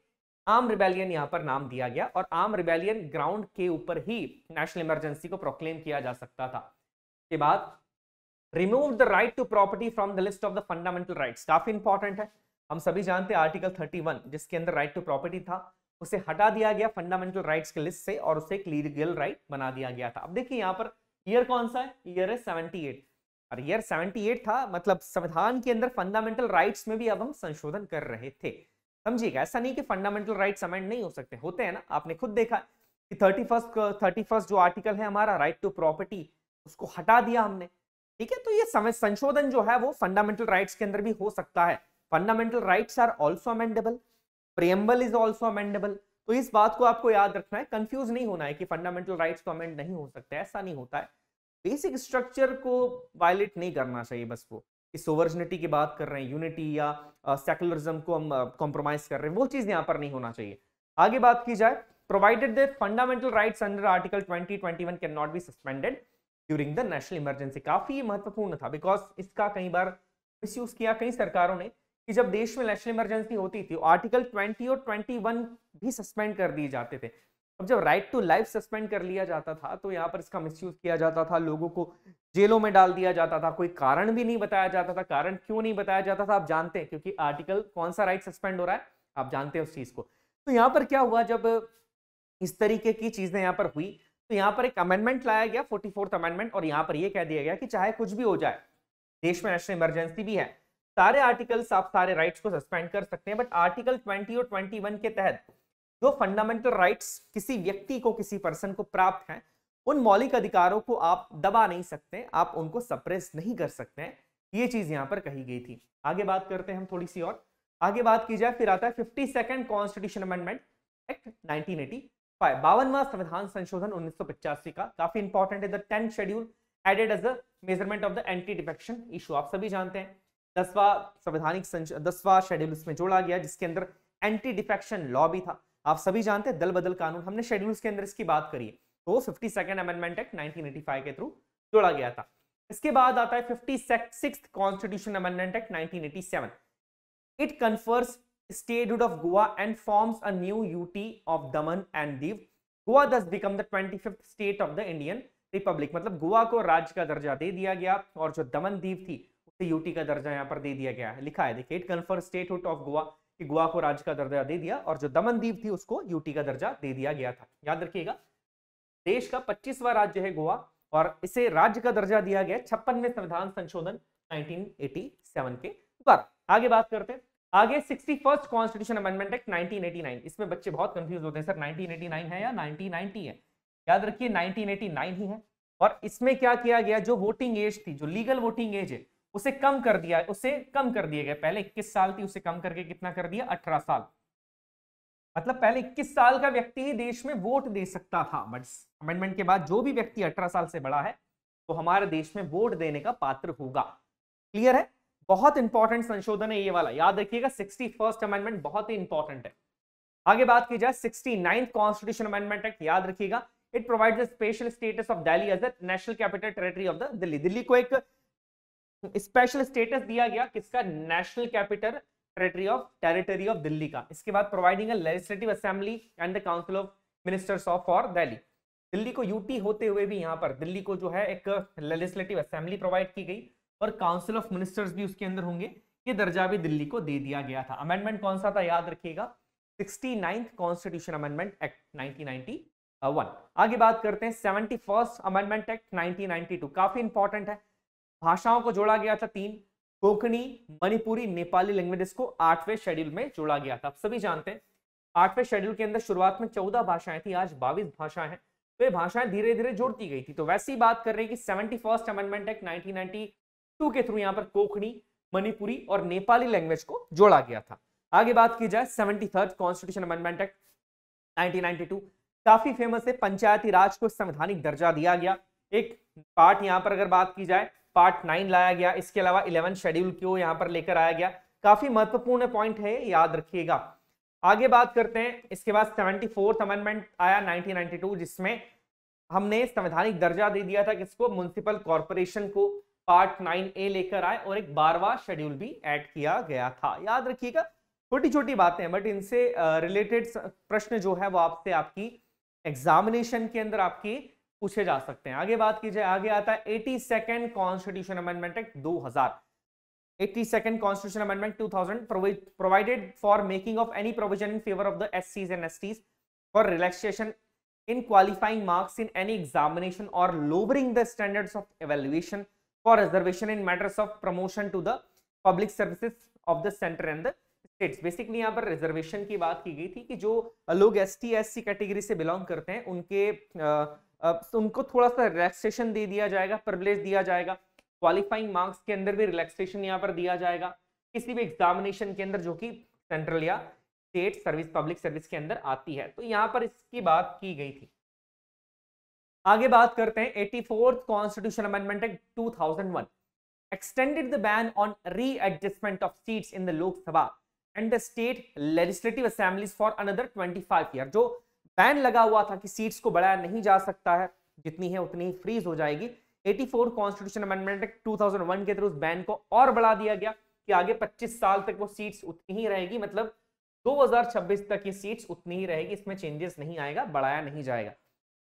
Speaker 1: आर्म रिबेलियन यहां पर नाम दिया गया। और आर्म रिबेलियन ग्राउंड के ऊपर ही नेशनल इमरजेंसी को प्रोक्लेम किया जा सकता था। के बाद remove the right to property from the list of the fundamental rights. काफी इंपॉर्टेंट है। हम सभी जानते हैं आर्टिकल 31 जिसके अंदर राइट टू प्रॉपर्टी था उसे हटा दिया गया फंडामेंटल राइट्स के लिस्ट से और उसे एक लीगल राइट बना दिया गया था। अब देखिए यहाँ पर ईयर कौन सा है? ईयर है 78। और ईयर 78 था, मतलब संविधान के अंदर फंडामेंटल राइट्स में भी अब हम संशोधन कर रहे थे। समझिएगा, ऐसा नहीं कि फंडामेंटल राइट्स अमेंड नहीं हो सकते, होते हैं ना। आपने खुद देखा कि 31 जो आर्टिकल है हमारा राइट टू प्रॉपर्टी, उसको हटा दिया हमने। ठीक है, तो ये संशोधन जो है वो फंडामेंटल राइट्स के अंदर भी हो सकता है। Fundamental rights are also amendable, preamble is also amendable. तो इस बात को आपको याद रखना है, कंफ्यूज नहीं होना है कि फंडामेंटल राइट्स तो अमेंड नहीं हो सकते, ऐसा नहीं होता है। बेसिक स्ट्रक्चर को वायलेट नहीं करना चाहिए बस। वो इस सोवर्जिनिटी की बात कर रहे हैं, यूनिटी या सेकुलरिज्म को हम कॉम्प्रोमाइज कर रहे हैं, वो चीज यहाँ पर नहीं होना चाहिए। आगे बात की जाए, provided that fundamental rights under article 2021 can not be suspended during the national emergency. काफी महत्वपूर्ण था बिकॉज इसका कई बार मिसयूज किया कई सरकारों ने कि जब देश में नेशनल इमरजेंसी होती थी आर्टिकल 20 और 21 भी सस्पेंड कर दिए जाते थे। अब जब राइट टू लाइफ सस्पेंड कर लिया जाता था तो यहाँ पर इसका मिसयूज किया जाता था, लोगों को जेलों में डाल दिया जाता था, कोई कारण भी नहीं बताया जाता था। कारण क्यों नहीं बताया जाता था आप जानते हैं, क्योंकि आर्टिकल कौन सा राइट सस्पेंड हो रहा है आप जानते हैं उस चीज को। तो यहाँ पर क्या हुआ, जब इस तरीके की चीजें यहाँ पर हुई तो यहाँ पर एक अमेंडमेंट लाया गया 44th अमेंडमेंट, और यहाँ पर यह कह दिया गया कि चाहे कुछ भी हो जाए, देश में नेशनल इमरजेंसी भी है, सारे आर्टिकल्स आप सारे राइट्स को सस्पेंड कर सकते हैं। बट आर्टिकल 20 और 21 के तहत जो फंडामेंटल राइट्स किसी व्यक्ति को, किसी पर्सन को प्राप्त हैं, उन मौलिक अधिकारों को आप दबा नहीं सकते, आप उनको सप्रेस नहीं कर सकते हैं, ये चीज यहां पर कही गई थी। आगे बात करते हैं हम थोड़ी सी और आगे बात की जाए, फिर आता है 52nd कॉन्स्टिट्यूशन अमेंडमेंट एक्ट 1985, 52वां संविधान संशोधन 1985 का, काफी इंपॉर्टेंट है। The 10th schedule added as a measurement of the anti defection issue, आप सभी जानते हैं 10वां शेड्यूल इसमें जोड़ा गया, जिसके अंदर एंटी डिफेक्शन लॉ भी था। आप सभी जानते हैं दल बदल कानून, हमने शेड्यूल्स के अंदर इसकी बात करी है, तो 52nd अमेंडमेंट एक्ट 1985 के थ्रू जोड़ा गया था। इसके बाद आता है 56th constitution amendment act 1987, it confers statehood of Goa and forms a new UT of Daman and Diu. Goa thus become the 25th state of the Indian Republic, मतलब गोवा को राज्य का दर्जा दे दिया गया और जो दमन दीव थी उसे यूटी का दर्जा यहाँ पर दे दिया गया है। लिखा है देखिए, it confers statehood of Goa, कि गोवा को राज्य का दर्जा दे दिया और जो दमन दीव थी उसको यूटी का दर्जा दे दिया गया था। याद रखिएगा, देश का 25वां राज्य है गोवा और इसे राज्य का दर्जा दिया गया 56वें संविधान संशोधन 1987 के द्वारा। आगे बात करते हैं, आगे 61st कॉन्स्टिट्यूशन अमेंडमेंट एक्ट 1989, इसमें बच्चे बहुत कंफ्यूज होते हैं, सर 1989 है या 1990 है? याद रखिए 1989 ही है। और इसमें क्या किया गया, जो वोटिंग एज थी, जो लीगल वोटिंग एज है, उसे कम कर दिया गया। पहले 21 साल थी, उसे कम करके कितना कर दिया, 18 साल। मतलब पहले 21 साल का व्यक्ति ही देश में वोट दे सकता था, बट अमेंडमेंट के बाद जो भी व्यक्ति 18 साल से बड़ा है तो हमारे देश में वोट देने का पात्र होगा। क्लियर है? बहुत इंपॉर्टेंट संशोधन है ये वाला, याद रखिएगा। 61st अमेंडमेंट बहुत ही इंपॉर्टेंट है। आगे बात की जाए 69th कॉन्स्टिट्यूशन अमेंडमेंट एक्ट, याद रखिएगा, it provides the special status of Delhi as the national capital territory of the Delhi. Delhi को एक स्पेशल स्टेटस दिया गया, किसका? National capital territory of Delhi का। इसके बाद providing a legislative assembly and the council of ministers of for Delhi. Delhi को यूटी होते हुए भी यहाँ पर दिल्ली को जो है एक लेजिस्लेटिव असेंबली प्रोवाइड की गई और काउंसिल ऑफ मिनिस्टर्स भी उसके अंदर होंगे, ये दर्जा भी दिल्ली को दे दिया गया था। अमेंडमेंट कौन सा था, याद रखिएगा, 69th कॉन्स्टिट्यूशन अमेंडमेंट एक्ट 1991। आगे बात करते हैं 71st अमेंडमेंट एक्ट 1992, काफी इंपॉर्टेंट है। भाषाओं को जोड़ा गया था 3, कोंकणी, मणिपुरी, नेपाली लैंग्वेजेस को 8वें शेड्यूल में जोड़ा गया था। आप सभी जानते हैं 8वें शेड्यूल के अंदर शुरुआत में 14 भाषाएं थी, आज 22 भाषाएं हैं, तो ये भाषाएं धीरे धीरे जोड़ती गई थी। तो वैसी बात कर रहे हैं कि 71st अमेंडमेंट एक्ट 1992 के थ्रू यहाँ पर कोंकणी, मणिपुरी और नेपाली लैंग्वेज को जोड़ा गया था। आगे बात की जाए 73rd कॉन्स्टिट्यूशन अमेंडमेंट एक्ट 1992, काफी फेमस है। पंचायती राज को संवैधानिक दर्जा दिया गया। एक पार्ट यहाँ पर अगर बात की जाए, पार्ट 9 लाया गया, इसके अलावा 11 शेड्यूल को यहाँ पर लेकर आया गया। काफी महत्वपूर्ण पॉइंट है, याद रखिएगा। आगे बात करते हैं, इसके बाद 74th अमेंडमेंट आया 1992, जिसमें हमने संवैधानिक दर्जा दे दिया था किसको? म्युनिसिपल कॉर्पोरेशन को। पार्ट 9A लेकर आए और एक 12वां शेड्यूल भी ऐड किया गया था। याद रखिएगा, छोटी छोटी बातें हैं, बट इनसे रिलेटेड प्रश्न जो है वो आपसे आपकी एग्जामिनेशन के अंदर आपकी पूछे जा सकते हैं। आगे बात की जाए, आगे आता है 82nd constitution amendment act 2000। 82nd constitution amendment 2000 provided for making of any provision in favor of the SCs and STs for relaxation in qualifying marks in any examination or lowering the standards of evaluation for reservation in matters of promotion to the public services of the center and the states। Basically यहाँ पर reservation की बात की गई थी कि जो लोग ST SC कैटेगरी से बिलोंग करते हैं उनको थोड़ा सा रिलैक्सेशन दे दिया जाएगा, प्रिविलेज दिया जाएगा। क्वालिफाइंग मार्क्स के अंदर भी रिलैक्सेशन यहाँ पर दिया जाएगा किसी भी एग्जामिनेशन के अंदर जो कि सेंट्रल या स्टेट सर्विस, पब्लिक सर्विस के अंदर आती है। तो यहाँ पर इसकी बात की गई थी। आगे बात करते हैं 84th constitution amendment act 2001 extended the ban on readjustment of seats in the Lok Sabha and the state legislative assemblies for another 25 years। जो बैन लगा हुआ था कि सीट्स को बढ़ाया नहीं जा सकता है, जितनी है उतनी फ्रीज हो जाएगी, 84 कॉन्स्टिट्यूशन अमेंडमेंट एक्ट 2001 के थ्रू उस बैन को और बढ़ा दिया गया कि आगे 25 साल तक वो सीट्स उतनी ही रहेगी, मतलब 2026 तक ये सीट्स उतनी ही रहेगी, इसमें चेंजेस नहीं आएगा, बढ़ाया नहीं जाएगा।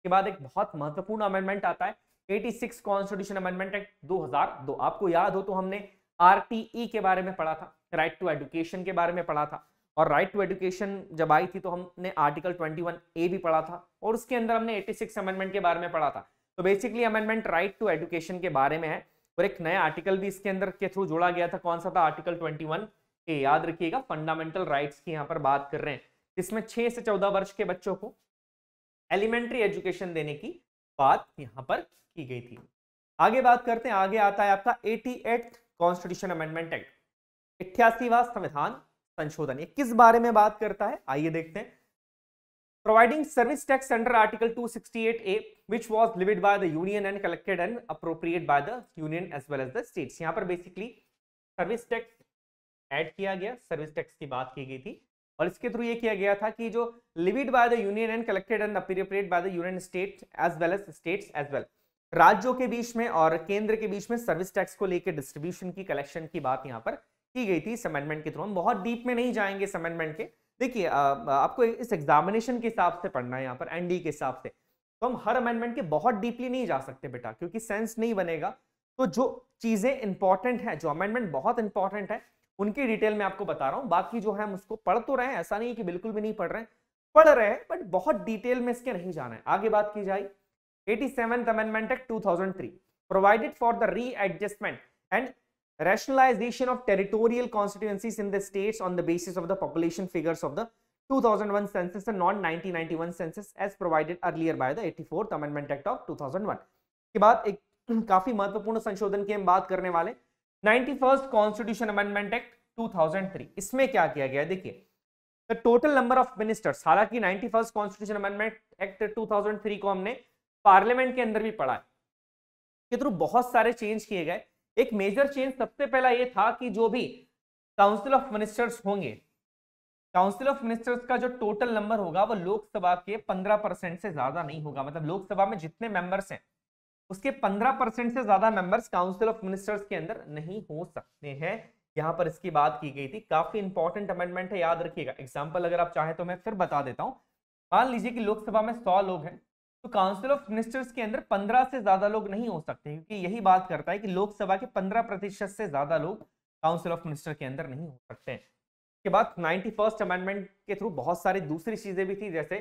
Speaker 1: के बाद एक बहुत महत्वपूर्ण अमेंडमेंट आता है 86 कॉन्स्टिट्यूशन अमेंडमेंट एक्ट 2002। आपको याद हो तो हमने RTE के बारे में पढ़ा था, राइट टू एजुकेशन के बारे में पढ़ा था, और राइट टू एजुकेशन जब आई थी तो हमने आर्टिकल 21A भी पढ़ा था और उसके अंदर हमने 86 अमेंडमेंट के बारे में पढ़ा था। तो basically amendment right to education के बारे में है और एक नया आर्टिकल भी इसके अंदर के थ्रू जोड़ा गया था। कौन सा था? Article 21A। याद रखिएगा, फंडामेंटल राइट्स की यहाँ पर बात कर रहे हैं, जिसमें 6 से 14 वर्ष के बच्चों को एलिमेंट्री एजुकेशन देने की बात यहां पर की गई थी। आगे बात करते हैं, आगे आता है आपका 88th कॉन्स्टिट्यूशन अमेंडमेंट एक्ट, 88वां संविधान संशोधन। ये किस बारे में बात करता है, आइए देखते हैं। Providing service tax under Article 268A, which was levied by the Union and collected and appropriated by the Union as well as the states। यहाँ पर बेसिकली सर्विस टैक्स ऐड किया गया, सर्विस टैक्स की बात की गई थी और इसके थ्रू ये किया गया था कि जो levied by the Union and collected and appropriated by the Union state as well as states as well, राज्यों के बीच में और केंद्र के बीच में सर्विस टैक्स को लेकर डिस्ट्रीब्यूशन की, कलेक्शन की बात यहाँ पर की गई थी इस अमेंडमेंट के थ्रू। हम बहुत डीप में नहीं जाएंगे इस अमेंडमेंट के, देखिए आपको इस एग्जामिनेशन के हिसाब से पढ़ना है यहाँ पर, एनडी के हिसाब से, तो हम हर अमेंडमेंट के बहुत डीपली नहीं जा सकते बेटा, क्योंकि सेंस नहीं बनेगा। तो जो चीजें इंपॉर्टेंट है, जो अमेंडमेंट बहुत इंपॉर्टेंट है, उनकी डिटेल में आपको बता रहा हूँ। बाकी जो है हम उसको पढ़ तो रहे हैं, ऐसा नहीं कि बिल्कुल भी नहीं पढ़ रहे हैं, पढ़ रहे हैं, बट बहुत डिटेल में इसके नहीं जाना है। आगे बात की जाए 87th amendment act 2003 provided for the readjustment and rationalization of territorial constituencies in the states on the basis of the population figures of the 2001 census and non-1991 census as provided earlier by the 84th Amendment Act of 2001। के बाद एक काफी महत्वपूर्ण संशोधन की हम बात करने वाले 91st Constitution Amendment Act 2003। इसमें क्या किया गया, देखिए the total number of ministers, हालांकि 91st Constitution Amendment Act 2003 को हमने पार्लियामेंट के अंदर भी पढ़ा है, के थ्रू बहुत सारे चेंज किए गए। एक मेजर चेंज सबसे पहला ये था कि जो भी काउंसिल ऑफ मिनिस्टर्स होंगे, काउंसिल ऑफ मिनिस्टर्स का जो टोटल नंबर होगा वो लोकसभा के 15% से ज्यादा नहीं होगा। मतलब लोकसभा में जितने मेंबर्स हैं उसके 15% से ज्यादा मेंबर्स काउंसिल ऑफ मिनिस्टर्स के अंदर नहीं हो सकते हैं। यहां पर इसकी बात की गई थी, काफी इंपॉर्टेंट अमेंडमेंट है, याद रखिएगा। एग्जाम्पल अगर आप चाहें तो मैं फिर बता देता हूं। मान लीजिए कि लोकसभा में 100 लोग हैं, तो काउंसिल ऑफ मिनिस्टर्स के अंदर 15 से ज्यादा लोग नहीं हो सकते, क्योंकि यही बात करता है कि लोकसभा के 15% से ज्यादा लोग काउंसिल ऑफ मिनिस्टर के अंदर नहीं हो सकते। इसके बाद 91st अमेंडमेंट के थ्रू बहुत सारी दूसरी चीजें भी थी, जैसे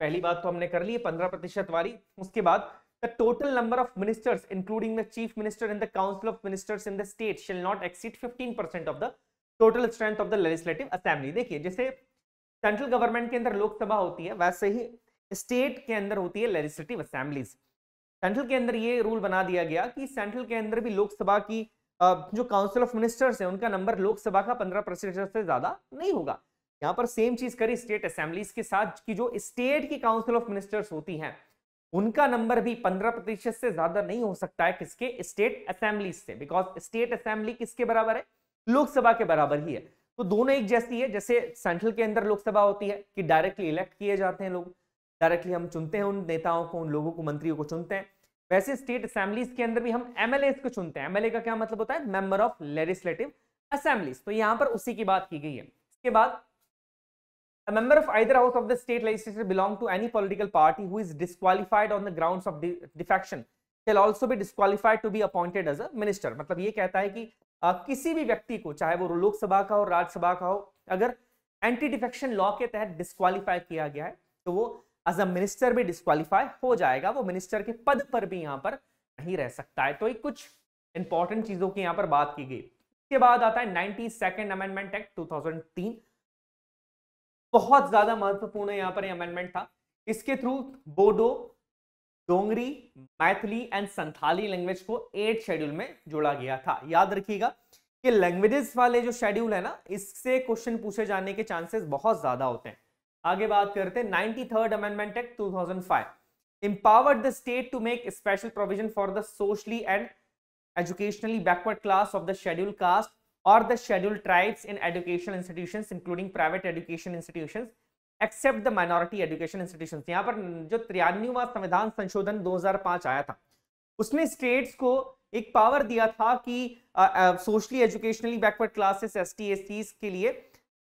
Speaker 1: पहली बात तो हमने कर ली 15% वाली। उसके बाद the total number of ministers including the chief minister in the council of ministers in the state shall not exceed 15% of the total strength of the legislative assembly. देखिए जैसे सेंट्रल गवर्नमेंट के अंदर लोकसभा होती है, वैसे ही स्टेट के अंदर होती है लेजिस्लेटिव असेंबलीज। सेंट्रल के अंदर ये रूल बना दिया गया कि सेंट्रल के अंदर भी लोकसभा की जो काउंसिल ऑफ मिनिस्टर्स है उनका नंबर लोकसभा का 15% से ज्यादा नहीं होगा। यहाँ पर सेम चीज करी स्टेट असेंबलीज के साथ कि जो स्टेट की काउंसिल ऑफ मिनिस्टर्स होती हैं उनका नंबर भी 15% से ज्यादा नहीं हो सकता है, किसके, स्टेट असेंबलीज से, बिकॉज स्टेट असेंबली किसके बराबर है, लोकसभा के बराबर ही है। तो दोनों एक जैसी है। जैसे सेंट्रल के अंदर लोकसभा होती है कि डायरेक्टली इलेक्ट किए जाते हैं लोग, डायरेक्टली हम चुनते हैं उन नेताओं को, उन लोगों को, मंत्रियों को चुनते हैं, वैसे स्टेट असेंबलीज के अंदर भी हम एमएलए को चुनते हैं। एमएलए का क्या मतलब होता है, मेंबर ऑफ लेजिस्लेटिव असेंबलीज। तो यहां पर उसी की बात की गई है। इसके बाद a member of either house of the state legislature belong to any political party who is disqualified on the grounds of defection shall also be disqualified to be appointed as a minister। मतलब ये कहता है कि किसी भी व्यक्ति को, चाहे वो लोकसभा का हो, राज्यसभा का हो, अगर एंटी डिफेक्शन लॉ के तहत डिस्क्वालीफाई किया गया है तो वो एज अ मिनिस्टर भी डिस्क्वालीफाई हो जाएगा, वो मिनिस्टर के पद पर भी यहाँ पर नहीं रह सकता है। तो एक कुछ इंपॉर्टेंट चीजों की यहाँ पर बात की गई। इसके बाद आता है 92nd अमेंडमेंट एक्ट 2003। बहुत ज्यादा महत्वपूर्ण यहाँ पर अमेंडमेंट था। इसके through Bodo, Dogri, Maithili and Santhali language को 8 शेड्यूल में जोड़ा गया था। याद रखिएगा कि लैंग्वेजेस वाले जो शेड्यूल है ना, इससे क्वेश्चन पूछे जाने के चांसेस बहुत ज्यादा होते हैं। आगे बात करते हैं 93rd amendment act 2005 empowered the state to make special provision for the socially and educationally backward class of the scheduled caste or the scheduled tribes in educational institutions including private education institutions except the minority education institutions। यहाँ पर जो 93वां संविधान संशोधन 2005 आया था, उसने states को एक पावर दिया था कि socially educationally backward classes, ST STs के लिए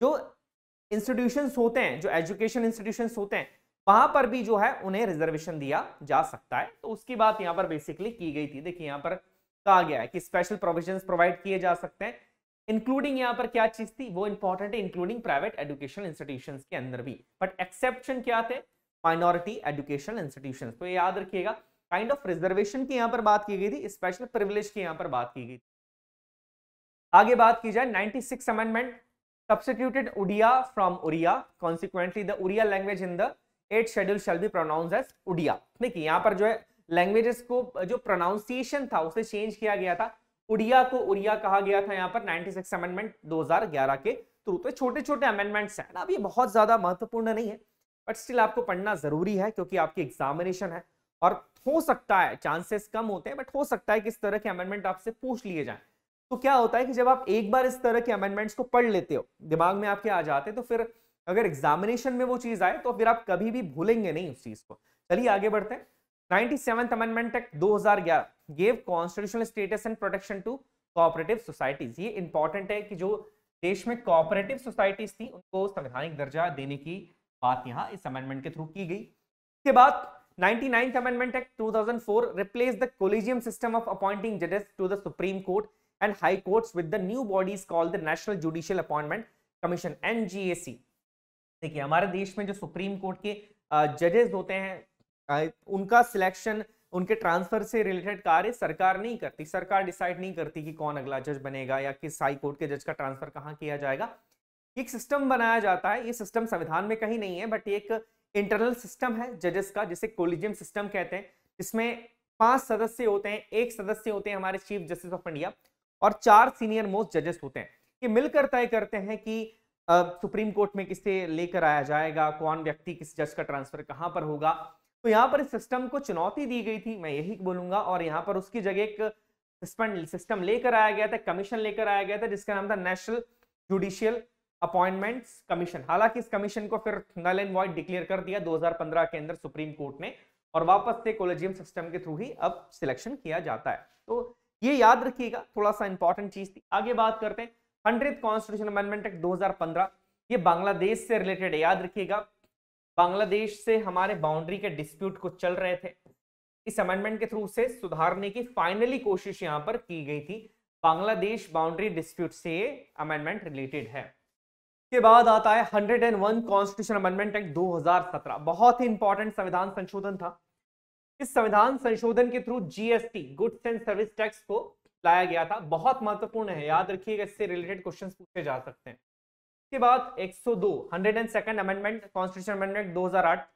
Speaker 1: जो इंस्टीट्यूशंस होते हैं, जो एजुकेशन इंस्टीट्यूशंस होते हैं, वहां पर भी जो है उन्हें रिजर्वेशन दिया जा सकता है। तो उसकी बात यहाँ पर बेसिकली की गई थी। देखिए यहाँ पर कहा गया है कि स्पेशल प्रोविजंस प्रोवाइड किए जा सकते हैं, इंक्लूडिंग यहाँ पर क्या चीज थी वो इंपॉर्टेंट है, इंक्लूडिंग प्राइवेट एजुकेशन इंस्टीट्यूशंस के अंदर भी, बट एक्सेप्शन क्या थे, माइनॉरिटी एजुकेशन इंस्टीट्यूशंस। तो याद रखिएगा काइंड ऑफ रिजर्वेशन की यहाँ पर बात की गई थी, स्पेशल प्रिविलेज की यहाँ पर बात की गई थी। आगे बात की जाए 96 amendment substituted Odia from Oriya, consequently the Oriya language in the 8th schedule shall be pronounced as Odia। देखिए यहाँ पर जो है लैंग्वेजेस को जो प्रोनाउंसिएशन था उसे चेंज किया गया था, उड़िया को उड़िया कहा गया था यहाँ पर 96 अमेंडमेंट 2011 के थ्रू। तो छोटे छोटे अमेंडमेंट्स हैं ना, अभी बहुत ज्यादा महत्वपूर्ण नहीं है, बट स्टिल आपको पढ़ना जरूरी है क्योंकि आपकी एग्जामिनेशन है और हो सकता है, चांसेस कम होते हैं बट हो सकता है कि इस तरह के अमेंडमेंट आपसे पूछ लिए जाएं। तो क्या होता है कि जब आप एक बार इस तरह के अमेंडमेंट्स को पढ़ लेते हो, दिमाग में आपके आ जाते हैं, तो फिर अगर एग्जामिनेशन में वो चीज आए तो फिर आप कभी भी भूलेंगे नहीं उस चीज को। चलिए आगे बढ़ते हैं। 97th amendment act 2011 gave constitutional status and protection to cooperative societies. ये इंपॉर्टेंट है कि जो देश में कोऑपरेटिव सोसाइटीज थी उनको संवैधानिक दर्जा देने की बात यहाँ इस अमेंडमेंट के थ्रू की गई। इसके बाद 99th amendment act 2004 replaced the collegium system of appointing judges to the Supreme Court and High Courts with the new bodies called the National Judicial Appointment Commission (NJAC). देखिए हमारे देश में जो सुप्रीम कोर्ट के जजेस होते हैं उनका सिलेक्शन, उनके ट्रांसफर से रिलेटेड कार्य सरकार नहीं करती। सरकार डिसाइड नहीं करती कि कौन अगला जज बनेगा या किस हाई कोर्ट के जज का ट्रांसफर कहाँ किया जाएगा। एक सिस्टम बनाया जाता है, ये सिस्टम संविधान में कहीं नहीं है बट एक इंटरनल सिस्टम है जजेस का, जिसे कोलिजियम सिस्टम कहते हैं। इसमें 5 सदस्य होते हैं, 1 सदस्य होते हैं हमारे चीफ जस्टिस ऑफ इंडिया और 4 सीनियर मोस्ट जजेस होते हैं। ये मिलकर तय करते हैं कि सुप्रीम कोर्ट में किसे लेकर आया जाएगा, कौन व्यक्ति किस जज का ट्रांसफर कहां पर होगा। तो यहाँ पर इस सिस्टम को चुनौती दी गई थी, मैं यही बोलूंगा, और यहाँ पर उसकी जगह एक सिस्टम लेकर आया गया था, कमीशन लेकर आया गया था जिसका नाम था नेशनल जुडिशियल अपॉइंटमेंट्स कमीशन। हालांकि इस कमीशन को फिर नल एंड वॉइड डिक्लेयर कर दिया 2015 के अंदर सुप्रीम कोर्ट ने, और वापस से कोलेजियम सिस्टम के थ्रू ही अब सिलेक्शन किया जाता है। तो ये याद रखिएगा, थोड़ा सा इंपॉर्टेंट चीज थी। आगे बात करते हैं 100th कॉन्स्टिट्यूशन अमेंडमेंट एक्ट 2015। ये बांग्लादेश से रिलेटेड है, याद रखिएगा बांग्लादेश से हमारे बाउंड्री के डिस्प्यूट कुछ चल रहे थे, इस अमेंडमेंट के थ्रू से सुधारने की फाइनली कोशिश यहां पर की गई थी। बांग्लादेश बाउंड्री डिस्प्यूट से ये अमेंडमेंट रिलेटेड है। के बाद आता है 101 कॉन्स्टिट्यूशन अमेंडमेंट एक्ट 2017। बहुत ही इंपॉर्टेंट संविधान संशोधन था। इस संविधान संशोधन के through GST goods and service tax को लाया गया था। बहुत महत्वपूर्ण है, याद रखिएगा, इससे रिलेटेड क्वेश्चंस पूछे जा सकते हैं। इसके बाद 102 102nd amendment constitution amendment 2008।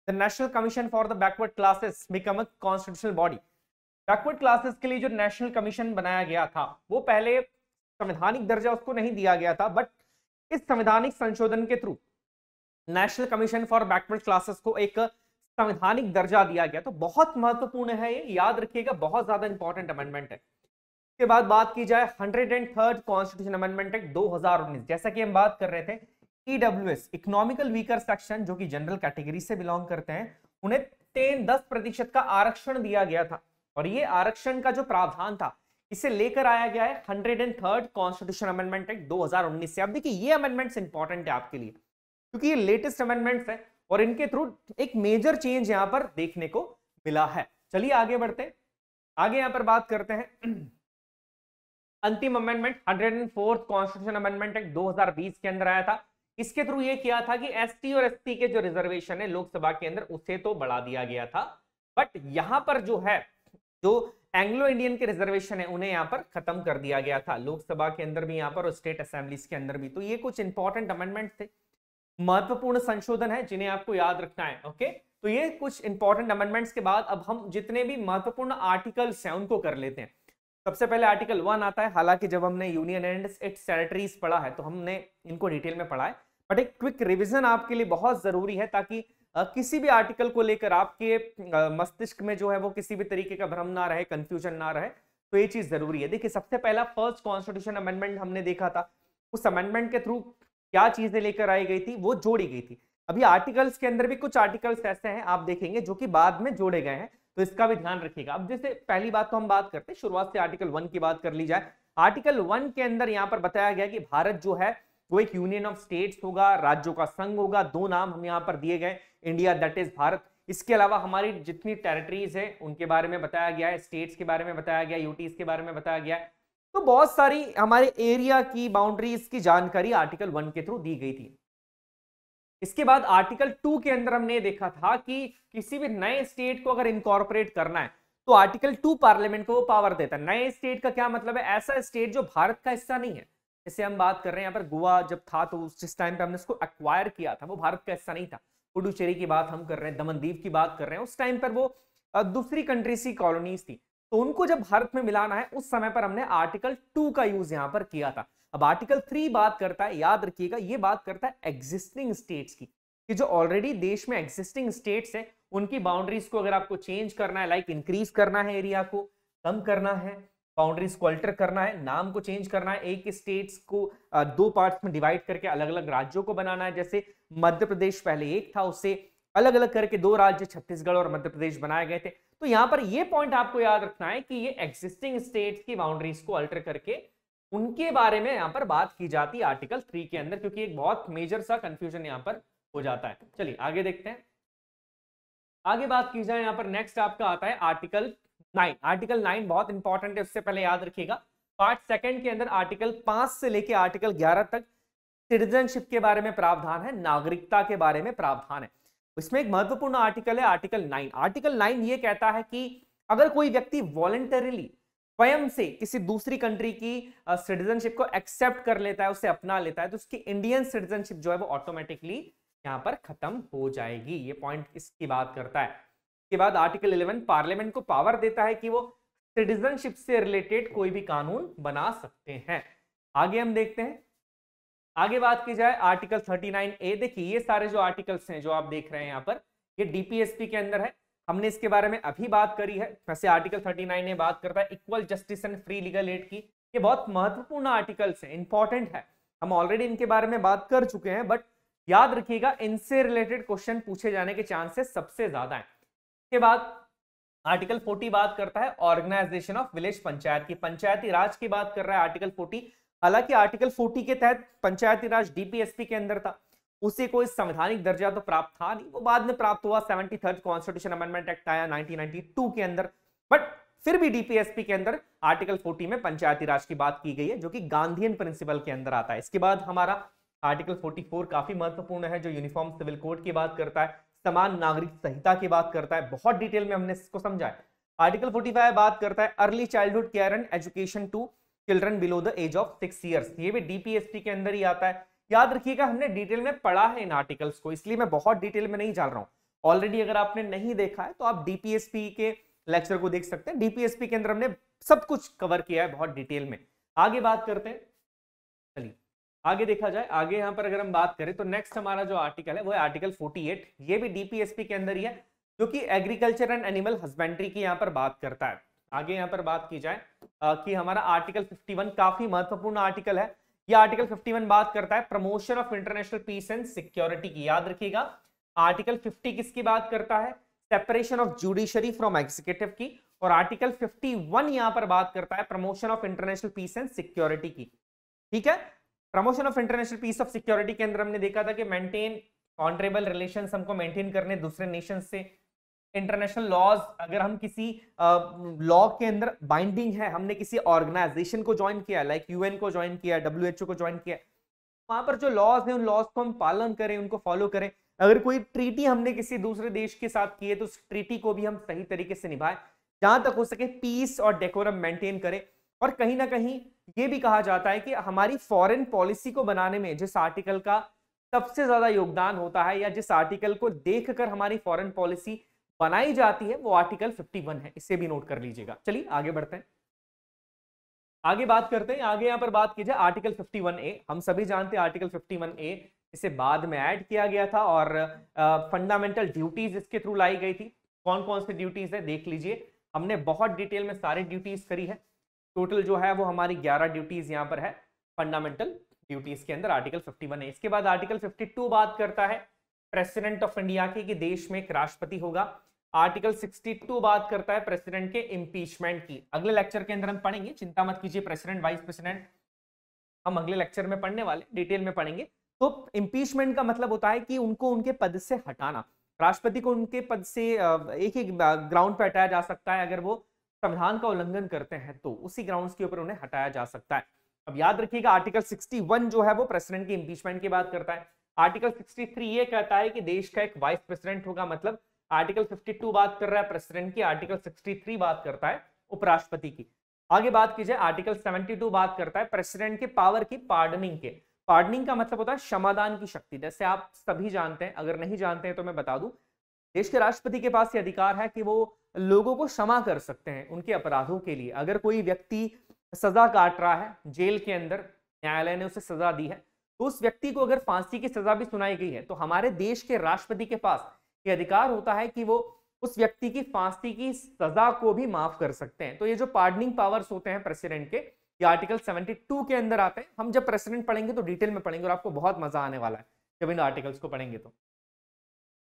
Speaker 1: The national commission for the backward classes become a constitutional body. Backward classes के लिए जो नेशनल कमीशन बनाया गया था वो पहले संवैधानिक दर्जा उसको नहीं दिया गया था, बट इस संवैधानिक संशोधन के through national commission for backward classes को एक संवैधानिक दर्जा दिया गया। तो बहुत महत्वपूर्ण है ये, याद रखिएगा, बहुत ज्यादा इंपॉर्टेंट अमेंडमेंट है। इसके बाद बात की जाए 103rd कॉन्स्टिट्यूशन अमेंडमेंट एक्ट 2019। जैसा कि हम बात कर रहे थे, ईडब्ल्यूएस इकोनॉमिकल वीकर सेक्शन जो कि जनरल कैटेगरी से बिलोंग करते हैं, उन्हें 10% का आरक्षण दिया गया था, और ये आरक्षण का जो प्रावधान था इसे लेकर आया गया है 103rd कॉन्स्टिट्यूशन अमेंडमेंट एक्ट 2019 से। अब देखिए ये अमेंडमेंट्स इंपॉर्टेंट है आपके लिए क्योंकि ये लेटेस्ट अमेंडमेंट्स है और इनके थ्रू एक मेजर चेंज यहां पर देखने को मिला है। चलिए आगे बढ़ते हैं। आगे यहां पर बात करते हैं अंतिम amendment 104th constitution amendment act 2020 के अंदर आया था। इसके थ्रू ये किया था कि एसटी और एसटी के जो रिजर्वेशन है लोकसभा के अंदर उसे तो बढ़ा दिया गया था, बट यहां पर जो है जो एंग्लो इंडियन के रिजर्वेशन है उन्हें यहाँ पर खत्म कर दिया गया था, लोकसभा के अंदर भी यहाँ पर और स्टेट असेंबलीज के अंदर भी। तो ये कुछ इंपॉर्टेंट अमेंडमेंट थे, महत्वपूर्ण संशोधन है जिन्हें आपको याद रखना है। ओके, तो ये कुछ इंपॉर्टेंट अमेंडमेंट्स के बाद अब हम जितने भी महत्वपूर्ण आर्टिकल्स हैं उनको कर लेते हैं। सबसे पहले आर्टिकल 1 आता है। हालांकि जब हमने यूनियन एंड इट्स टेरिटरीज पढ़ा है तो हमने इनको डिटेल में पढ़ा है, बट एक क्विक रिवीजन आपके लिए बहुत जरूरी है ताकि किसी भी आर्टिकल को लेकर आपके मस्तिष्क में जो है वो किसी भी तरीके का भ्रम ना रहे, कंफ्यूजन ना रहे, तो ये चीज जरूरी है। देखिए सबसे पहला फर्स्ट कॉन्स्टिट्यूशन अमेंडमेंट हमने देखा था, उस अमेंडमेंट के थ्रू क्या चीजें लेकर आई गई थी, वो जोड़ी गई थी। अभी आर्टिकल्स के अंदर भी कुछ आर्टिकल्स ऐसे हैं आप देखेंगे जो कि बाद में जोड़े गए हैं, तो इसका भी ध्यान रखिएगा। अब जैसे पहली बात तो हम बात करते हैं, शुरुआत से आर्टिकल 1 की बात कर ली जाए। आर्टिकल 1 के अंदर यहाँ पर बताया गया कि भारत जो है वो एक यूनियन ऑफ स्टेट्स होगा, राज्यों का संघ होगा। 2 नाम हम यहाँ पर दिए गए, इंडिया दैट इज भारत। इसके अलावा हमारी जितनी टेरिटरीज है उनके बारे में बताया गया है, स्टेट्स के बारे में बताया गया, यूटीज के बारे में बताया गया है। तो बहुत सारी हमारे एरिया की बाउंड्रीज की जानकारी आर्टिकल 1 के थ्रू दी गई थी। इसके बाद आर्टिकल 2 के अंदर हमने देखा था कि किसी भी नए स्टेट को अगर इनकॉर्पोरेट करना है तो आर्टिकल 2 पार्लियामेंट को वो पावर देता है। नए स्टेट का क्या मतलब है? ऐसा स्टेट जो भारत का हिस्सा नहीं है। जैसे हम बात कर रहे हैं यहाँ पर गोवा जब था तो जिस टाइम पे हमने इसको एक्वायर किया था वो भारत का हिस्सा नहीं था। पुडुचेरी की बात हम कर रहे हैं, दमन दीव की बात कर रहे हैं, उस टाइम पर वो दूसरी कंट्रीज की कॉलोनीज थी, तो उनको जब भारत में मिलाना है उस समय पर हमने आर्टिकल 2 का यूज यहां पर किया था। अब आर्टिकल 3 बात करता है, याद रखिएगा, ये बात करता है एग्जिस्टिंग स्टेट्स की, कि जो ऑलरेडी देश में एग्जिस्टिंग स्टेट्स है उनकी बाउंड्रीज को अगर आपको चेंज करना है, लाइक इंक्रीज करना है, एरिया को कम करना है, बाउंड्रीज को अल्टर करना है, नाम को चेंज करना है, एक स्टेट्स को दो पार्ट्स में डिवाइड करके अलग अलग राज्यों को बनाना है। जैसे मध्य प्रदेश पहले एक था, उससे अलग अलग करके दो राज्य छत्तीसगढ़ और मध्य प्रदेश बनाए गए थे। तो यहां पर ये पॉइंट आपको याद रखना है कि ये एग्जिस्टिंग स्टेट्स की बाउंड्रीज को अल्टर करके उनके बारे में यहां पर बात की जाती है आर्टिकल 3 के अंदर, क्योंकि एक बहुत मेजर सा कंफ्यूजन यहां पर हो जाता है। चलिए आगे देखते हैं। आगे बात की जाए यहां पर नेक्स्ट आपका आता है आर्टिकल 9। आर्टिकल 9 बहुत इंपॉर्टेंट है, उससे पहले याद रखिएगा पार्ट सेकंड के अंदर आर्टिकल 5 से लेकर आर्टिकल 11 तक सिटीजनशिप के बारे में प्रावधान है, नागरिकता के बारे में प्रावधान है। इसमें एक महत्वपूर्ण आर्टिकल है आर्टिकल 9। आर्टिकल 9 ये कहता है कि अगर कोई व्यक्ति वॉलंटरीली स्वयं से किसी दूसरी कंट्री की सिटीजनशिप को एक्सेप्ट कर लेता है, उसे अपना लेता है, तो उसकी इंडियन सिटीजनशिप जो है वो ऑटोमेटिकली यहां पर खत्म हो जाएगी। ये पॉइंट इसकी बात करता है। इसके बाद आर्टिकल 11 पार्लियामेंट को पावर देता है कि वो सिटीजनशिप से रिलेटेड कोई भी कानून बना सकते हैं। आगे हम देखते हैं। आगे बात की जाए आर्टिकल 39A। देखिए ये सारे जो आर्टिकल्स हैं जो आप देख रहे हैं यहाँ पर, ये डीपीएसपी के अंदर है, हमने इसके बारे में अभी बात करी है। वैसे आर्टिकल 39A बात करता है equal justice and free legal add की। ये बहुत महत्वपूर्ण आर्टिकल्स है, इंपॉर्टेंट है, हम ऑलरेडी इनके बारे में बात कर चुके हैं, बट याद रखिएगा इनसे रिलेटेड क्वेश्चन पूछे जाने के चांसेस सबसे ज्यादा है। इसके बाद आर्टिकल 40 बात करता है ऑर्गेनाइजेशन ऑफ विलेज पंचायत की, पंचायती राज की बात कर रहा है आर्टिकल 40। हालांकि आर्टिकल 40 के तहत पंचायती राज डीपीएसपी के अंदर था, उसे कोई संवैधानिक दर्जा तो प्राप्त था नहीं, वो बाद में प्राप्त हुआ। 73rd कॉन्स्टिट्यूशन अमेंडमेंट एक्ट आया 1992 के अंदर, बट फिर भी डीपीएसपी के अंदर आर्टिकल 40 में पंचायती राज की बात की गई है, जो कि गांधीयन प्रिंसिपल के अंदर आता है। इसके बाद हमारा आर्टिकल 44 काफी महत्वपूर्ण है, जो यूनिफॉर्म सिविल कोड की बात करता है, समान नागरिक संहिता की बात करता है, बहुत डिटेल में हमने इसको समझा है। आर्टिकल 45 बात करता है early childhood care and education to children below the age of 6 years. ये भी डीपीएसपी के अंदर ही आता है। याद रखिएगा हमने डिटेल में पढ़ा है इन आर्टिकल्स को, इसलिए मैं बहुत डिटेल में नहीं चल रहा हूं। ऑलरेडी अगर आपने नहीं देखा है तो आप डीपीएसपी के लेक्चर को देख सकते हैं। डीपीएसपी के अंदर हमने सब कुछ कवर किया है बहुत डिटेल में। आगे बात करते हैं, चलिए आगे देखा जाए। आगे यहां पर अगर हम बात करें तो नेक्स्ट हमारा जो आर्टिकल है वो है आर्टिकल 48। ये भी डीपीएसपी के अंदर ही है, जो कि एग्रीकल्चर एंड एनिमल हस्बेंड्री की यहाँ पर बात करता है। आगे यहाँ पर बात की जाए कि हमारा आर्टिकल 51 काफी महत्वपूर्ण आर्टिकल है। यह आर्टिकल 51 बात करता है promotion of international peace and security की। याद रखिएगा आर्टिकल 50 किसकी बात करता है, separation of judiciary from executive की, और आर्टिकल 51 यहाँ पर बात करता है promotion of international peace and security की। ठीक है, promotion of international peace of security के अंदर हमने देखा था कि मेंटेन ऑनरेबल रिलेशंस हमको मेंटेन करने दूसरे नेशन से। इंटरनेशनल लॉज, अगर हम किसी लॉ के अंदर बाइंडिंग है, हमने किसी ऑर्गेनाइजेशन को ज्वाइन किया, लाइक यूएन को ज्वाइन किया, डब्ल्यूएचओ को ज्वाइन किया, वहां पर जो लॉज है उन लॉज को हम पालन करें, उनको फॉलो करें। अगर कोई ट्रीटी हमने किसी दूसरे देश के साथ की है तो उस ट्रीटी को भी हम सही तरीके से निभाएं, जहां तक हो सके पीस और डेकोरम मेंटेन करें। और कहीं ना कहीं ये भी कहा जाता है कि हमारी फॉरेन पॉलिसी को बनाने में जिस आर्टिकल का सबसे ज्यादा योगदान होता है, या जिस आर्टिकल को देखकर हमारी फॉरेन पॉलिसी बनाई जाती है, वो आर्टिकल 51 है। इसे भी नोट कर लीजिएगा। चलिए आगे बढ़ते हैं, आगे बात करते हैं। आगे यहां पर बात की जाए आर्टिकल 51A। हम सभी जानते हैं आर्टिकल 51A इसे बाद में ऐड किया गया था, और फंडामेंटल ड्यूटीज इसके थ्रू लाई गई थी। कौन कौन सी ड्यूटीज है देख लीजिए, हमने बहुत डिटेल में सारी ड्यूटीज करी है। टोटल जो है वो हमारी 11 ड्यूटीज यहाँ पर है फंडामेंटल ड्यूटीज के अंदर आर्टिकल 51A। इसके बाद आर्टिकल 52 बात करता है प्रेसिडेंट ऑफ इंडिया की देश में एक राष्ट्रपति होगा। आर्टिकल 62 बात करता है प्रेसिडेंट के इम्पीचमेंट की। अगले लेक्चर के अंदर हम पढ़ेंगे, चिंता मत कीजिए, प्रेसिडेंट वाइस प्रेसिडेंट हम अगले लेक्चर में पढ़ने वाले, डिटेल में पढ़ेंगे। तो इम्पीचमेंट का मतलब होता है कि उनको उनके पद से हटाना। राष्ट्रपति को उनके पद से एक ही ग्राउंड पर हटाया जा सकता है, अगर वो संविधान का उल्लंघन करते हैं तो उसी ग्राउंड्स के ऊपर उन्हें हटाया जा सकता है। अब याद रखिएगा आर्टिकल 61 जो है वो प्रेसिडेंट की इम्पीचमेंट की बात करता है। आर्टिकल 63 ये कहता है कि देश का एक वाइस प्रेसिडेंट होगा, मतलब आर्टिकल 52 बात कर रहा है प्रेसिडेंट की, आर्टिकल 63 बात करता है उपराष्ट्रपति की। आगे बात की जाए आर्टिकल 72 बात करता है प्रेसिडेंट के पावर की पार्डनिंग के। पार्डनिंग का मतलब होता है क्षमादान की शक्ति। जैसे आप सभी जानते हैं, अगर नहीं जानते हैं तो मैं बता दूं, देश के राष्ट्रपति के पास ये अधिकार है कि वो लोगों को क्षमा कर सकते हैं उनके अपराधों के लिए। अगर कोई व्यक्ति सजा काट रहा है जेल के अंदर, न्यायालय ने उसे सजा दी है, तो उस व्यक्ति को अगर फांसी की सजा भी सुनाई गई है तो हमारे देश के राष्ट्रपति के पास ये अधिकार होता है कि वो उस व्यक्ति की फांसी की सजा को भी माफ कर सकते हैं। तो ये जो पार्डनिंग पावर्स होते हैं प्रेसिडेंट के, ये आर्टिकल 72 के अंदर आते हैं। हम जब प्रेसिडेंट पढ़ेंगे तो डिटेल में पढ़ेंगे और आपको बहुत मजा आने वाला है जब इन आर्टिकल्स को पढ़ेंगे। तो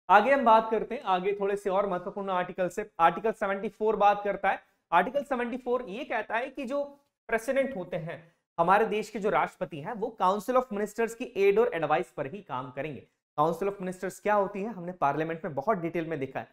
Speaker 1: आगे हम बात करते हैं, आगे थोड़े से और महत्वपूर्ण आर्टिकल से। आर्टिकल 74 बात करता है, आर्टिकल 74 ये कहता है कि जो प्रेसिडेंट होते हैं, हमारे देश के जो राष्ट्रपति हैं, वो काउंसिल ऑफ मिनिस्टर्स की एड और एडवाइस पर ही काम करेंगे। काउंसिल ऑफ मिनिस्टर्स क्या होती है, हमने पार्लियामेंट में बहुत डिटेल में देखा है।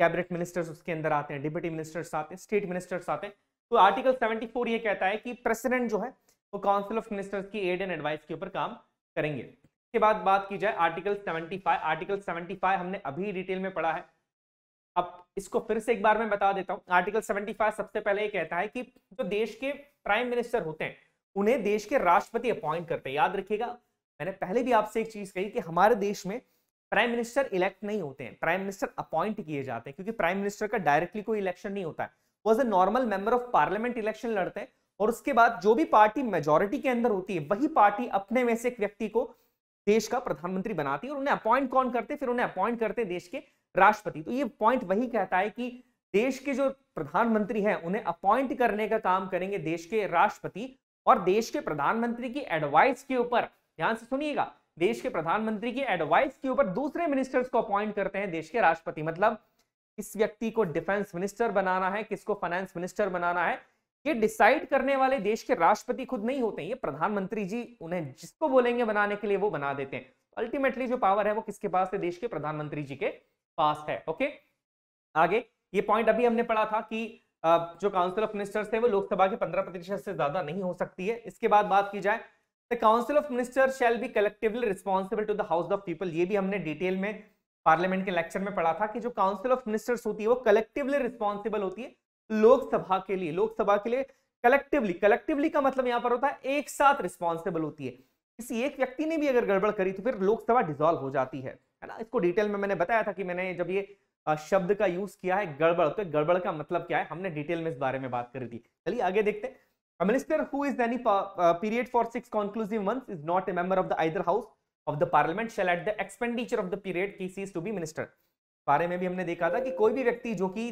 Speaker 1: कैबिनेट मिनिस्टर्स उसके अंदर आते हैं, डिप्टी मिनिस्टर्स आते हैं, स्टेट मिनिस्टर्स आते हैं। तो आर्टिकल 74 ये कहता है कि प्रेसिडेंट जो है वो काउंसिल ऑफ मिनिस्टर्स की एड एंड एडवाइस के ऊपर काम करेंगे। इसके बाद बात की जाए आर्टिकल 75, आर्टिकल 75 हमने अभी डिटेल में पढ़ा है, अब इसको फिर से एक बार मैं बता देता हूं। आर्टिकल 75 सबसे पहले ये कहता है कि जो देश के प्राइम मिनिस्टर होते हैं उन्हें देश के राष्ट्रपति अपॉइंट करते हैं। याद रखिएगा, मैंने पहले भी आपसे एक चीज कही कि हमारे देश में प्राइम मिनिस्टर इलेक्ट नहीं होते हैं, प्राइम मिनिस्टर अपॉइंट किए जाते हैं, क्योंकि प्राइम मिनिस्टर का डायरेक्टली कोई इलेक्शन नहीं होता है। वो as a normal member of parliament election लड़ते हैं और उसके बाद जो भी पार्टी मेजोरिटी के अंदर होती है वही पार्टी अपने में से एक व्यक्ति को देश का प्रधानमंत्री बनाती है और उन्हें अपॉइंट कौन करते, फिर उन्हें अपॉइंट करते देश के राष्ट्रपति। तो ये पॉइंट वही कहता है कि देश के जो प्रधानमंत्री हैं उन्हें अपॉइंट करने का काम करेंगे देश के राष्ट्रपति, और देश के प्रधानमंत्री की एडवाइस के ऊपर, ध्यान से सुनिएगा, देश के प्रधानमंत्री की एडवाइस के ऊपर दूसरे मिनिस्टर्स को अपॉइंट करते हैं देश के राष्ट्रपति। मतलब इस व्यक्ति को डिफेंस मिनिस्टर बनाना है, किसको फाइनेंस मिनिस्टर बनाना है, ये डिसाइड करने वाले देश के राष्ट्रपति खुद नहीं होते हैं, ये प्रधानमंत्री जी उन्हें जिसको बोलेंगे बनाने के लिए वो बना देते हैं। अल्टीमेटली जो पावर है वो किसके पास है, देश के प्रधानमंत्री जी के पास है। ओके, आगे ये पॉइंट अभी हमने पढ़ा था कि जो काउंसिल ऑफ मिनिस्टर्स है वो लोकसभा के 15% से ज्यादा नहीं हो सकती है। इसके बाद बात की जाए, the council of ministers shall be collectively responsible to the house of people. ये भी हमने डिटेल में पार्लियामेंट के लेक्चर में पढ़ा था कि जो काउंसिल ऑफ मिनिस्टर्स होती है वो कलेक्टिवली रिस्पॉन्सिबल होती है लोकसभा के लिए। लोकसभा के लिए कलेक्टिवली, कलेक्टिवली का मतलब यहां पर होता है एक साथ रिस्पॉन्सिबल होती है। किसी एक व्यक्ति ने भी अगर गड़बड़ करी तो फिर लोकसभा डिसॉल्व हो जाती है ना। इसको डिटेल में मैंने बताया था कि मैंने जब ये शब्द का यूज किया है गड़बड़, तो गड़बड़ का मतलब क्या है, हमने डिटेल में इस बारे में बात करी थी। चलिए आगे देखते हैं। A minister who is any period for 6 conclusive months is not a member of the either house of the parliament shall at the expenditure of the period he cease to be minister। बारे में भी हमने देखा था कि कोई भी व्यक्ति जो कि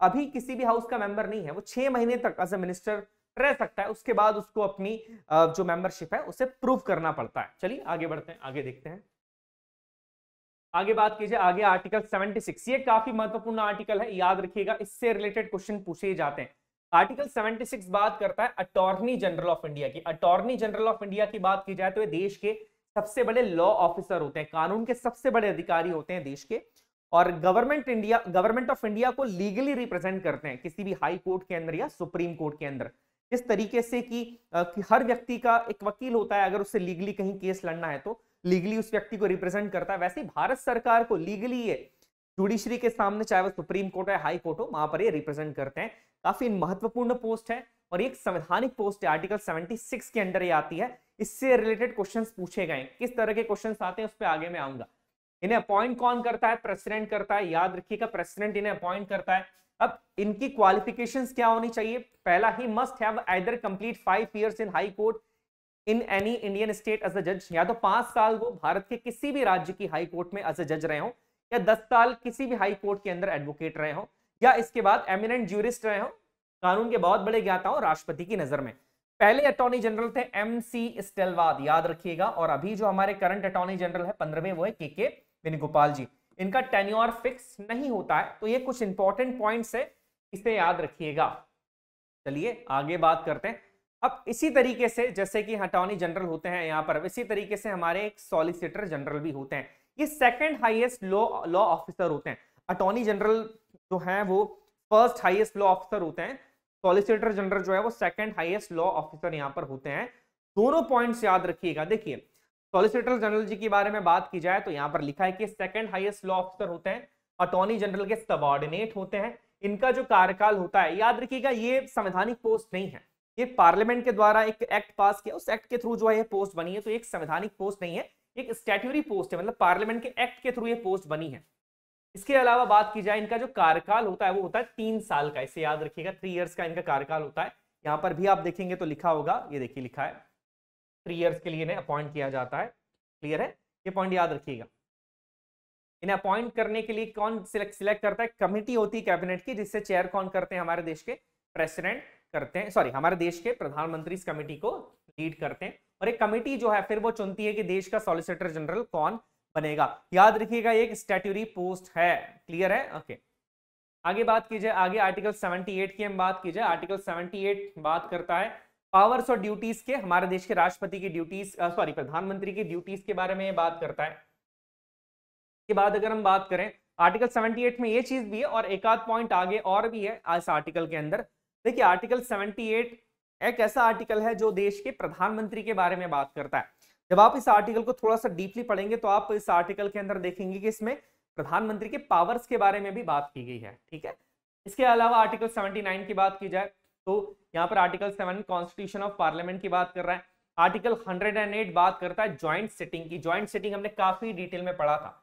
Speaker 1: अभी किसी भी हाउस का मेंबर नहीं है वो 6 महीने तक एज ए मिनिस्टर रह सकता है, उसके बाद उसको अपनी जो मेंबरशिप है उसे प्रूव करना पड़ता है। चलिए आगे बढ़ते हैं, आगे देखते हैं। आगे बात कीजिए, आगे आर्टिकल 76, ये काफी महत्वपूर्ण आर्टिकल है, याद रखिएगा, इससे रिलेटेड क्वेश्चन पूछे जाते हैं। आर्टिकल 76 बात करता है अटॉर्नी जनरल ऑफ इंडिया की। अटॉर्नी जनरल ऑफ इंडिया की बात की जाए तो ये देश के सबसे बड़े लॉ ऑफिसर होते हैं, कानून के सबसे बड़े अधिकारी होते हैं देश के, और गवर्नमेंट ऑफ इंडिया को लीगली रिप्रेजेंट करते हैं किसी भी हाई कोर्ट के अंदर या सुप्रीम कोर्ट के अंदर। इस तरीके से कि हर व्यक्ति का एक वकील होता है, अगर उससे लीगली कहीं केस लड़ना है तो लीगली उस व्यक्ति को रिप्रेजेंट करता है। वैसे ही भारत सरकार को लीगली ये जुडिशरी के सामने, चाहे वो सुप्रीम कोर्ट है हाई कोर्ट हो, वहां पर ये रिप्रेजेंट करते हैं। काफी महत्वपूर्ण पोस्ट है और एक संवैधानिक पोस्ट है, आर्टिकल 76 के अंदर ये आती है। इससे रिलेटेड क्वेश्चंस पूछे गए, किस तरह के क्वेश्चंस आते हैं उस पर आगे मैं आऊंगा। इन्हें अपॉइंट कौन करता है, प्रेसिडेंट करता है, याद रखिएगा प्रेसिडेंट इन्हें अपॉइंट करता है। अब इनकी क्वालिफिकेशंस क्या होनी चाहिए, पहला ही must have either complete 5 years in high court in any Indian state as a जज, या तो 5 साल वो भारत के किसी भी राज्य की हाई कोर्ट में एज अ जज रहे हो, या 10 साल किसी भी हाई कोर्ट के अंदर एडवोकेट रहे हो, या इसके बाद एमिनेंट ज्यूरिस्ट रहे हो, कानून के बहुत बड़े ज्ञाता हो राष्ट्रपति की नजर में। पहले अटॉर्नी जनरल थे MC स्टेलवाद, याद रखिएगा, और अभी जो हमारे करंट अटॉर्नी जनरल है 15वें वो है KK वेणुगोपाल जी। इनका टेन्योर फिक्स नहीं होता है, तो ये कुछ इंपॉर्टेंट पॉइंट्स है, इसे याद रखिएगा। चलिए आगे बात करते हैं। अब इसी तरीके से जैसे कि अटॉर्नी जनरल होते हैं यहाँ पर, इसी तरीके से हमारे एक सॉलिसिटर जनरल भी होते हैं। ये सेकंड हाईएस्ट लॉ ऑफिसर होते हैं। अटॉर्नी जनरल जो है वो फर्स्ट हाईएस्ट लॉ ऑफिसर होते हैं, सॉलिसिटर जनरल जो है वो सेकंड हाईएस्ट लॉ ऑफिसर यहाँ पर होते हैं। दोनों पॉइंट्स याद रखिएगा। देखिए सॉलिसिटर जनरल जी के बारे में बात की जाए तो यहाँ पर लिखा है कि सेकंड हाईएस्ट लॉ ऑफिसर होते हैं, अटॉर्नी जनरल के सबऑर्डिनेट होते हैं। इनका जो कार्यकाल होता है, याद रखिएगा, ये संवैधानिक पोस्ट नहीं है, ये पार्लियामेंट के द्वारा एक एक्ट पास किया, उस एक्ट के थ्रू जो है ये पोस्ट बनी है, तो एक संवैधानिक पोस्ट नहीं है, एक स्टैट्यूटरी पोस्ट है, मतलब पार्लियामेंट के एक्ट के थ्रू ये पोस्ट बनी है। इसके अलावा बात की जाए इनका जो कार्यकाल होता है वो होता है 3 साल का, इसे याद रखिएगा, 3 इयर्स का इनका कार्यकाल होता है। यहाँ पर भी आप देखेंगे तो लिखा होगा, ये देखिए लिखा है 3 इयर्स के लिए इन्हें अपॉइंट किया जाता है। क्लियर है, ये पॉइंट याद रखिएगा। इन्हें अपॉइंट करने के लिए कौन सिलेक्ट करता है? कमिटी होती है कैबिनेट की, जिससे चेयर कौन करते हैं? हमारे देश के प्रेसिडेंट करते हैं, सॉरी हमारे देश के प्रधानमंत्री इस कमेटी को लीड करते हैं। और एक कमेटी जो है फिर वो चुनती है कि देश का सॉलिसिटर जनरल कौन बनेगा। याद रखिएगा एक स्टैट्यूटरी पोस्ट है। क्लियर है, ओके। आगे बात की जाए, आगे आर्टिकल 78 की हम बात की जाए। आर्टिकल 78 बात करता है पावर्स और ड्यूटीज के, हमारे देश के राष्ट्रपति की ड्यूटीज, सॉरी प्रधानमंत्री की ड्यूटीज के बारे में ये बात करता है। के बाद अगर हम बात करें आर्टिकल 78 में ये चीज भी है और एक आध पॉइंट आगे और भी है इस आर्टिकल के अंदर। देखिए आर्टिकल 78 एक ऐसा आर्टिकल है जो देश के प्रधानमंत्री के बारे में बात करता है। जब आप इस आर्टिकल को थोड़ा सा डीपली पढ़ेंगे तो आप इस आर्टिकल के अंदर देखेंगे कि इसमें प्रधानमंत्री के पावर्स के बारे में भी बात की गई है। ठीक है, इसके अलावा आर्टिकल 79 की बात की जाए तो यहाँ पर आर्टिकल 7 कॉन्स्टिट्यूशन ऑफ पार्लियामेंट की बात कर रहा है। आर्टिकल 108 बात करता है ज्वाइंट सिटिंग की। ज्वाइंट सिटिंग हमने काफी डिटेल में पढ़ा था,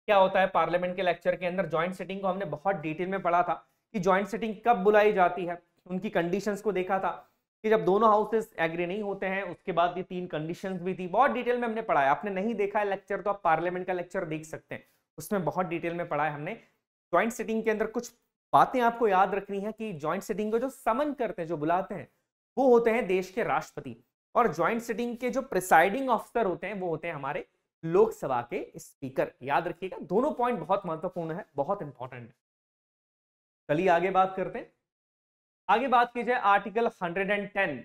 Speaker 1: क्या होता है पार्लियामेंट के लेक्चर के अंदर ज्वाइंट सिटिंग को हमने बहुत डिटेल में पढ़ा था कि ज्वाइंट सिटिंग कब बुलाई जाती है, उनकी कंडीशंस को देखा था कि जब दोनों हाउसेस एग्री नहीं होते हैं, उसके बाद ये 3 कंडीशंस भी थी, बहुत डिटेल में हमने पढ़ा है। आपने नहीं देखा है लेक्चर तो आप पार्लियामेंट का लेक्चर देख सकते हैं, उसमें बहुत डिटेल में पढ़ा है हमने। ज्वाइंट सिटिंग के अंदर कुछ बातें आपको याद रखनी है कि ज्वाइंट सिटिंग को जो समन करते हैं, जो बुलाते हैं, वो होते हैं देश के राष्ट्रपति, और ज्वाइंट सिटिंग के जो प्रिसाइडिंग ऑफिसर होते हैं वो होते हैं हमारे लोकसभा के स्पीकर। याद रखिएगा, दोनों पॉइंट बहुत महत्वपूर्ण है, बहुत इंपॉर्टेंट है। चलिए आगे बात करते हैं। आगे बात की जाए आर्टिकल 110।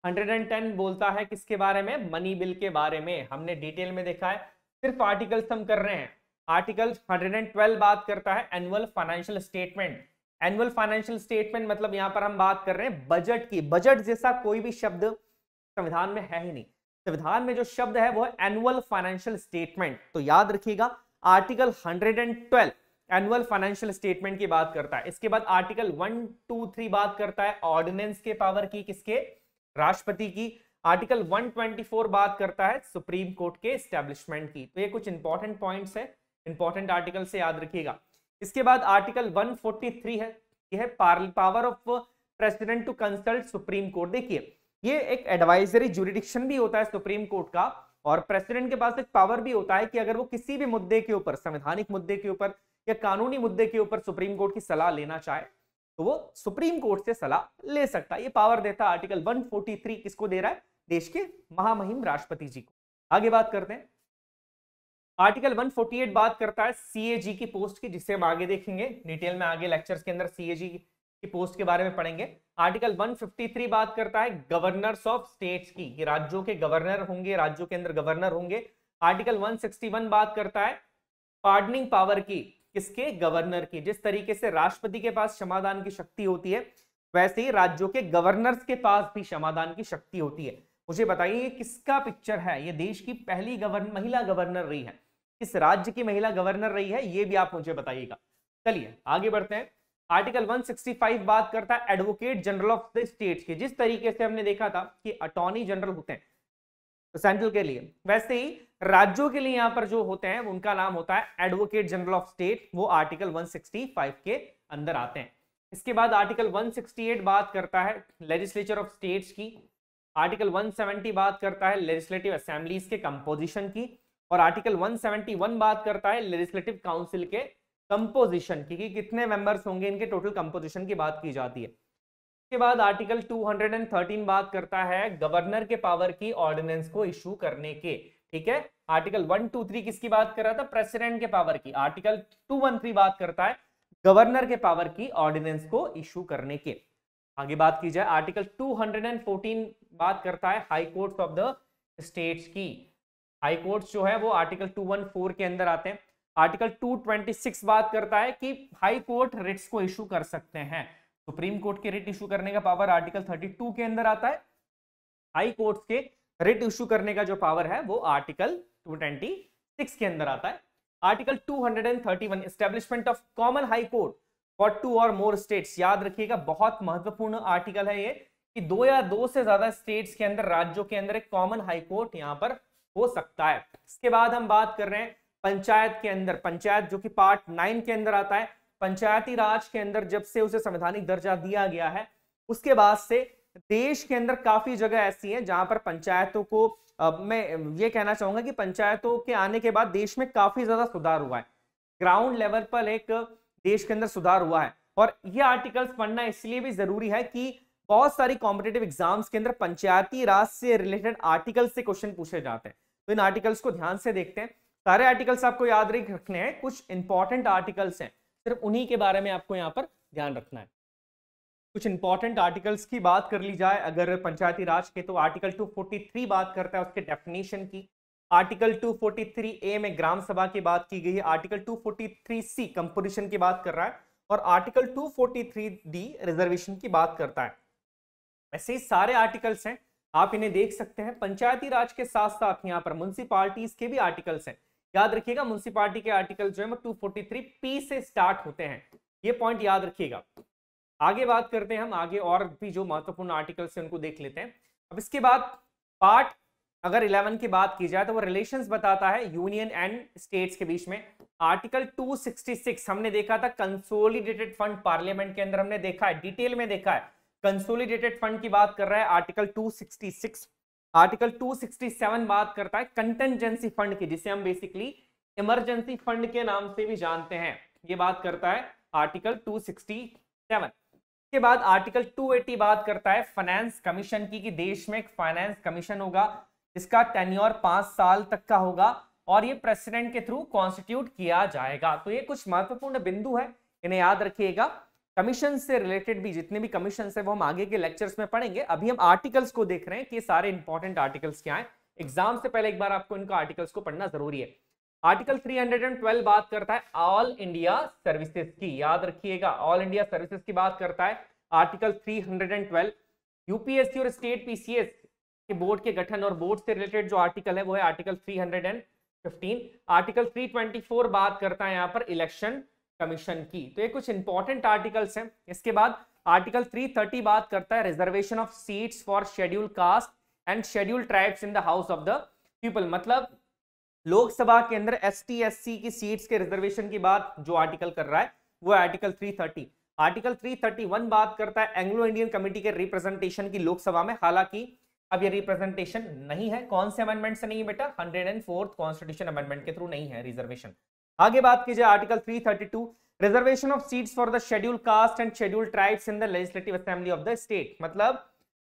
Speaker 1: 110 बोलता है किसके बारे में? मनी बिल के बारे में। हमने डिटेल में देखा है, सिर्फ आर्टिकल्स हम कर रहे हैं। आर्टिकल 112 बात करता है annual financial statement. Annual financial statement मतलब यहां पर हम बात कर रहे हैं बजट की। बजट जैसा कोई भी शब्द संविधान में है ही नहीं। संविधान में जो शब्द है वो है एनुअल फाइनेंशियल स्टेटमेंट। तो याद रखिएगा आर्टिकल 112 एनुअल फाइनेंशियल स्टेटमेंट की बात करता है। इसके बाद आर्टिकल 123 बात करता है ऑर्डिनेंस के पावर की, किसके? राष्ट्रपति की। आर्टिकल 124 बात करता है सुप्रीम कोर्ट के एस्टेब्लिशमेंट की। तो ये कुछ इंपॉर्टेंट पॉइंट्स है, इंपॉर्टेंट आर्टिकल से याद रखिएगा। इसके बाद आर्टिकल 143 है, यह है power of president to consult supreme court. देखिए ये एक एडवाइजरी जुरिडिक्शन भी होता है सुप्रीम कोर्ट का, और प्रेसिडेंट के पास एक पावर भी होता है कि अगर वो किसी भी मुद्दे के ऊपर, संवैधानिक मुद्दे के ऊपर या कानूनी मुद्दे के ऊपर सुप्रीम कोर्ट की सलाह लेना चाहे तो वो सुप्रीम कोर्ट से सलाह ले सकता है। ये पावर देता है आर्टिकल 143। किसको दे रहा है? देश के महामहिम राष्ट्रपति जी को। आगे बात करते हैं। आर्टिकल 148 बात करता है सीएजी की पोस्ट की, जिसे हम आगे देखेंगे डिटेल में, आगे लेक्चर्स के अंदर सीएजी की पोस्ट के बारे में पढ़ेंगे। आर्टिकल 153 बात करता है गवर्नर्स ऑफ स्टेट्स की, ये राज्यों के गवर्नर होंगे, राज्यों के अंदर गवर्नर होंगे। आर्टिकल 161 बात करता है पार्डनिंग पावर की, किसके? गवर्नर की। जिस तरीके से राष्ट्रपति के पास क्षमादान की शक्ति होती है, वैसे ही राज्यों के गवर्नर्स के पास भी क्षमादान की शक्ति होती है। मुझे बताइए ये किसका पिक्चर है? ये देश की पहली महिला गवर्नर रही है, किस राज्य की महिला गवर्नर रही है, ये भी आप मुझे बताइएगा। चलिए आगे बढ़ते हैं। आर्टिकल 165 बात करता है advocate general of the states की। जिस तरीके से हमने देखा था कि अटॉर्नी जनरल होते हैं तो सेंट्रल के लिए, वैसे ही राज्यों के लिए यहां पर जो होते हैं उनका नाम होता है एडवोकेट जनरल ऑफ स्टेट। वो आर्टिकल 165 के अंदर आते हैं। इसके बाद आर्टिकल 168 बात करता है लेजिस्लेचर ऑफ स्टेट्स की। आर्टिकल 170 बात करता है लेजिस्लेटिव असेंबलीज के कंपोजिशन की। और आर्टिकल 171 बात करता है लेजिस्लेटिव काउंसिल के कंपोजिशन की, कि कितने मेंबर्स होंगे, इनके टोटल कंपोजिशन की बात की जाती है। इसके बाद आर्टिकल 213 बात करता है गवर्नर के पावर की ऑर्डिनेंस को इशू करने के। ठीक है, आर्टिकल 123 किसकी बात कर रहा था? प्रेसिडेंट के पावर की। आर्टिकल 213 बात करता है गवर्नर के पावर की ऑर्डिनेंस को इशू करने के। आगे बात की जाए आर्टिकल 214 बात करता है high courts of the states की। हाई कोर्ट्स जो है वो आर्टिकल 214 के अंदर आते हैं। आर्टिकल 226 बात करता है कि हाई कोर्ट रिट्स को इशू कर सकते हैं। सुप्रीम कोर्ट के रिट इशू करने का पावर आर्टिकल 32 के अंदर आता है। हाई कोर्ट के रिट इशू करने का जो पावर है वो आर्टिकल 226 के अंदर आता है। Article 231 establishment of common high court for 2 और मोर स्टेट्स। याद रखिएगा बहुत महत्वपूर्ण आर्टिकल है ये, कि 2 या 2 से ज्यादा स्टेट्स के अंदर, राज्यों के अंदर एक कॉमन हाई कोर्ट यहां पर हो सकता है। इसके बाद हम बात कर रहे हैं पंचायत के अंदर, पंचायत जो कि पार्ट 9 के अंदर आता है, पंचायती राज के अंदर जब से उसे संवैधानिक दर्जा दिया गया है उसके बाद से देश के अंदर काफी जगह ऐसी हैं जहां पर पंचायतों को मैं ये कहना चाहूंगा कि पंचायतों के आने के बाद देश में काफी ज्यादा सुधार हुआ है, ग्राउंड लेवल पर एक देश के अंदर सुधार हुआ है। और ये आर्टिकल्स पढ़ना इसलिए भी जरूरी है कि बहुत सारी कॉम्पिटिटिव एग्जाम्स के अंदर पंचायती राज से रिलेटेड आर्टिकल से क्वेश्चन पूछे जाते हैं। तो इन आर्टिकल्स को ध्यान से देखते हैं, सारे आर्टिकल्स आपको याद रखने हैं, कुछ इंपॉर्टेंट आर्टिकल्स हैं, सिर्फ उन्हीं के बारे में आपको यहाँ पर ध्यान रखना है। कुछ इंपॉर्टेंट आर्टिकल्स की बात कर ली जाए अगर पंचायती राज के, तो आर्टिकल 243 बात करता है उसके डेफिनेशन की, आर्टिकल 243A में ग्राम सभा की बात की गई है, आर्टिकल 243C कंपोजिशन की बात कर रहा है और आर्टिकल 243D रिजर्वेशन की बात करता है। ऐसे ही सारे आर्टिकल्स हैं, आप इन्हें देख सकते हैं। पंचायती राज के साथ साथ यहाँ पर म्युनिसिपालिटीज के भी आर्टिकल्स हैं, याद रखिएगा म्युनिसिपालिटी के आर्टिकल जो है 243P से स्टार्ट होते हैं, ये पॉइंट याद रखिएगा। आगे बात करते हैं हम, आगे और भी जो महत्वपूर्ण आर्टिकल्स हैं उनको देख लेते हैं। अब इसके बाद पार्ट अगर 11 की बात की जाए तो वो रिलेशंस बताता है यूनियन एंड स्टेट्स के बीच में। आर्टिकल 266 हमने देखा था कंसोलिडेटेड फंड, पार्लियामेंट के अंदर हमने देखा है, डिटेल में देखा है, कंसोलिडेटेड फंड की बात कर रहा है आर्टिकल 266। आर्टिकल 267 बात करता है कंटिजेंसी फंड की, जिसे हम बेसिकली इमरजेंसी फंड के नाम से भी जानते हैं, ये बात करता है आर्टिकल 267। के बाद आर्टिकल 280 बात करता है फाइनेंस कमीशन की, कि देश में एक फाइनेंस कमीशन होगा इसका टेन्योर 5 साल तक का होगा और ये प्रेसिडेंट के थ्रू कॉन्स्टिट्यूट किया जाएगा। तो ये कुछ महत्वपूर्ण बिंदु है, इन्हें याद रखिएगा। कमीशन से रिलेटेड भी जितने भी कमीशन है वो हम आगे के लेक्चर्स में पढ़ेंगे, अभी हम आर्टिकल्स को देख रहे हैं कि सारे इंपॉर्टेंट आर्टिकल्स क्या हैं। एग्जाम से पहले एक बार आपको इनका आर्टिकल्स को पढ़ना जरूरी है। आर्टिकल 312 बात करता है ऑल इंडिया सर्विसेज की, याद रखिएगा ऑल इंडिया सर्विसेज की बात करता है आर्टिकल 312। यूपीएससी और स्टेट पीसीएस के बोर्ड के गठन और बोर्ड से रिलेटेड जो आर्टिकल है वो है आर्टिकल 315। आर्टिकल 324 बात करता है यहाँ पर इलेक्शन कमीशन की। तो ये कुछ इंपॉर्टेंट आर्टिकल्स हैं। इसके बाद आर्टिकल 330 बात करता है reservation of seats for schedule caste and schedule tribes in the house of the people, मतलब लोकसभा के अंदर एसटी एससी की सीट्स के रिजर्वेशन की बात जो आर्टिकल कर रहा है वो है आर्टिकल 330। आर्टिकल 331 बात करता है एंग्लो इंडियन कमेटी के रिप्रेजेंटेशन की लोकसभा में, हालांकि अब ये रिप्रेजेंटेशन नहीं है, कौन से अमेंडमेंट से नहीं है बेटा, 104th कॉन्स्टिट्यूशन अमेंडमेंट के थ्रू नहीं है रिजर्वेशन। आगे बात कीजिए article 332 reservation of seats for the schedule caste and schedule tribes in the legislative assembly of the state, मतलब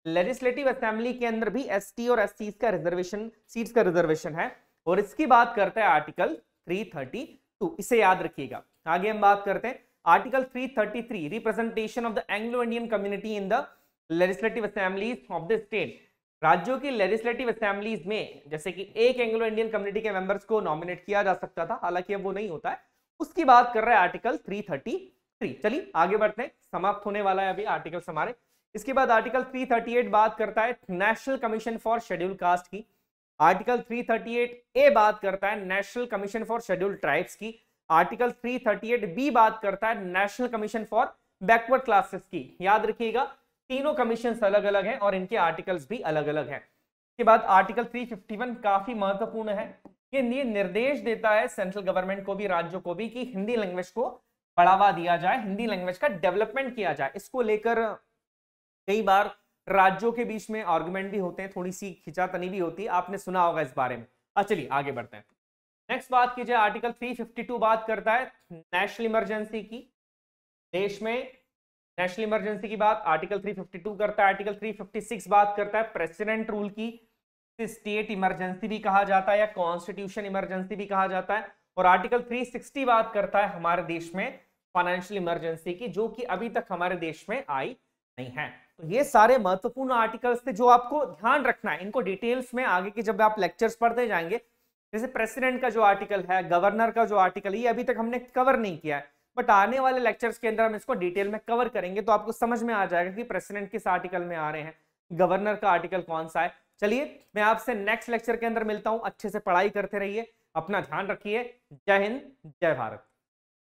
Speaker 1: लेजिस्लेटिव असेंबली के अंदर भी एसटी और एससी का रिजर्वेशन, सीट्स का रिजर्वेशन है और इसकी बात करता है आर्टिकल 332, इसे याद रखिएगा। आगे हम बात करते हैं article 333 representation of the Anglo Indian community in the legislative assemblies of the state. राज्यों की लेजिस्लेटिव असेंबलीज में जैसे कि एक एंग्लो इंडियन कम्युनिटी के मेंबर्स को नॉमिनेट किया जा सकता था, हालांकि अब वो नहीं होता है, उसकी बात कर रहा है आर्टिकल 333। चलिए आगे बढ़ते हैं, समाप्त होने वाला है अभी आर्टिकल्स हमारे। इसके बाद आर्टिकल 338 बात करता है national commission for schedule caste की। आर्टिकल 338A बात करता है national commission for schedule tribes की। आर्टिकल 338B बात करता है national commission for backward classes की। याद रखिएगा तीनों कमीशंस अलग अलग हैं और इनके आर्टिकल्स भी अलग अलग हैं। इसके बाद आर्टिकल 351 काफी महत्वपूर्ण है, ये निर्देश देता है सेंट्रल गवर्नमेंट को भी, राज्यों को भी, कि हिंदी लैंग्वेज को बढ़ावा दिया जाए, हिंदी लैंग्वेज का डेवलपमेंट किया जाए। इसको लेकर कई बार राज्यों के बीच में आर्गुमेंट भी होते हैं, थोड़ी सी खिंचातनी भी होती है, आपने सुना होगा इस बारे में। चलिए आगे बढ़ते हैं। नेक्स्ट बात कीजिए आर्टिकल 352 बात करता है नेशनल इमरजेंसी की। देश में नेशनल इमरजेंसी की बात आर्टिकल 352 करता है। आर्टिकल 356 बात करता है प्रेसिडेंट रूल की, स्टेट इमरजेंसी भी कहा जाता है या कॉन्स्टिट्यूशन इमरजेंसी भी कहा जाता है। और आर्टिकल 360 बात करता है हमारे देश में फाइनेंशियल इमरजेंसी की, जो कि अभी तक हमारे देश में आई नहीं है। तो ये सारे महत्वपूर्ण आर्टिकल्स थे जो आपको ध्यान रखना है, इनको डिटेल्स में आगे के जब आप लेक्चर्स पढ़ते जाएंगे, जैसे प्रेसिडेंट का जो आर्टिकल है, गवर्नर का जो आर्टिकल है, ये अभी तक हमने कवर नहीं किया है, बट आने वाले लेक्चर्स के अंदर हम इसको डिटेल में कवर करेंगे, तो आपको समझ में आ जाएगा कि प्रेसिडेंट किस आर्टिकल में आ रहे हैं, गवर्नर का आर्टिकल कौन सा है। चलिए मैं आपसे नेक्स्ट लेक्चर के अंदर मिलता हूं, अच्छे से पढ़ाई करते रहिए, अपना ध्यान रखिए। जय हिंद, जय भारत।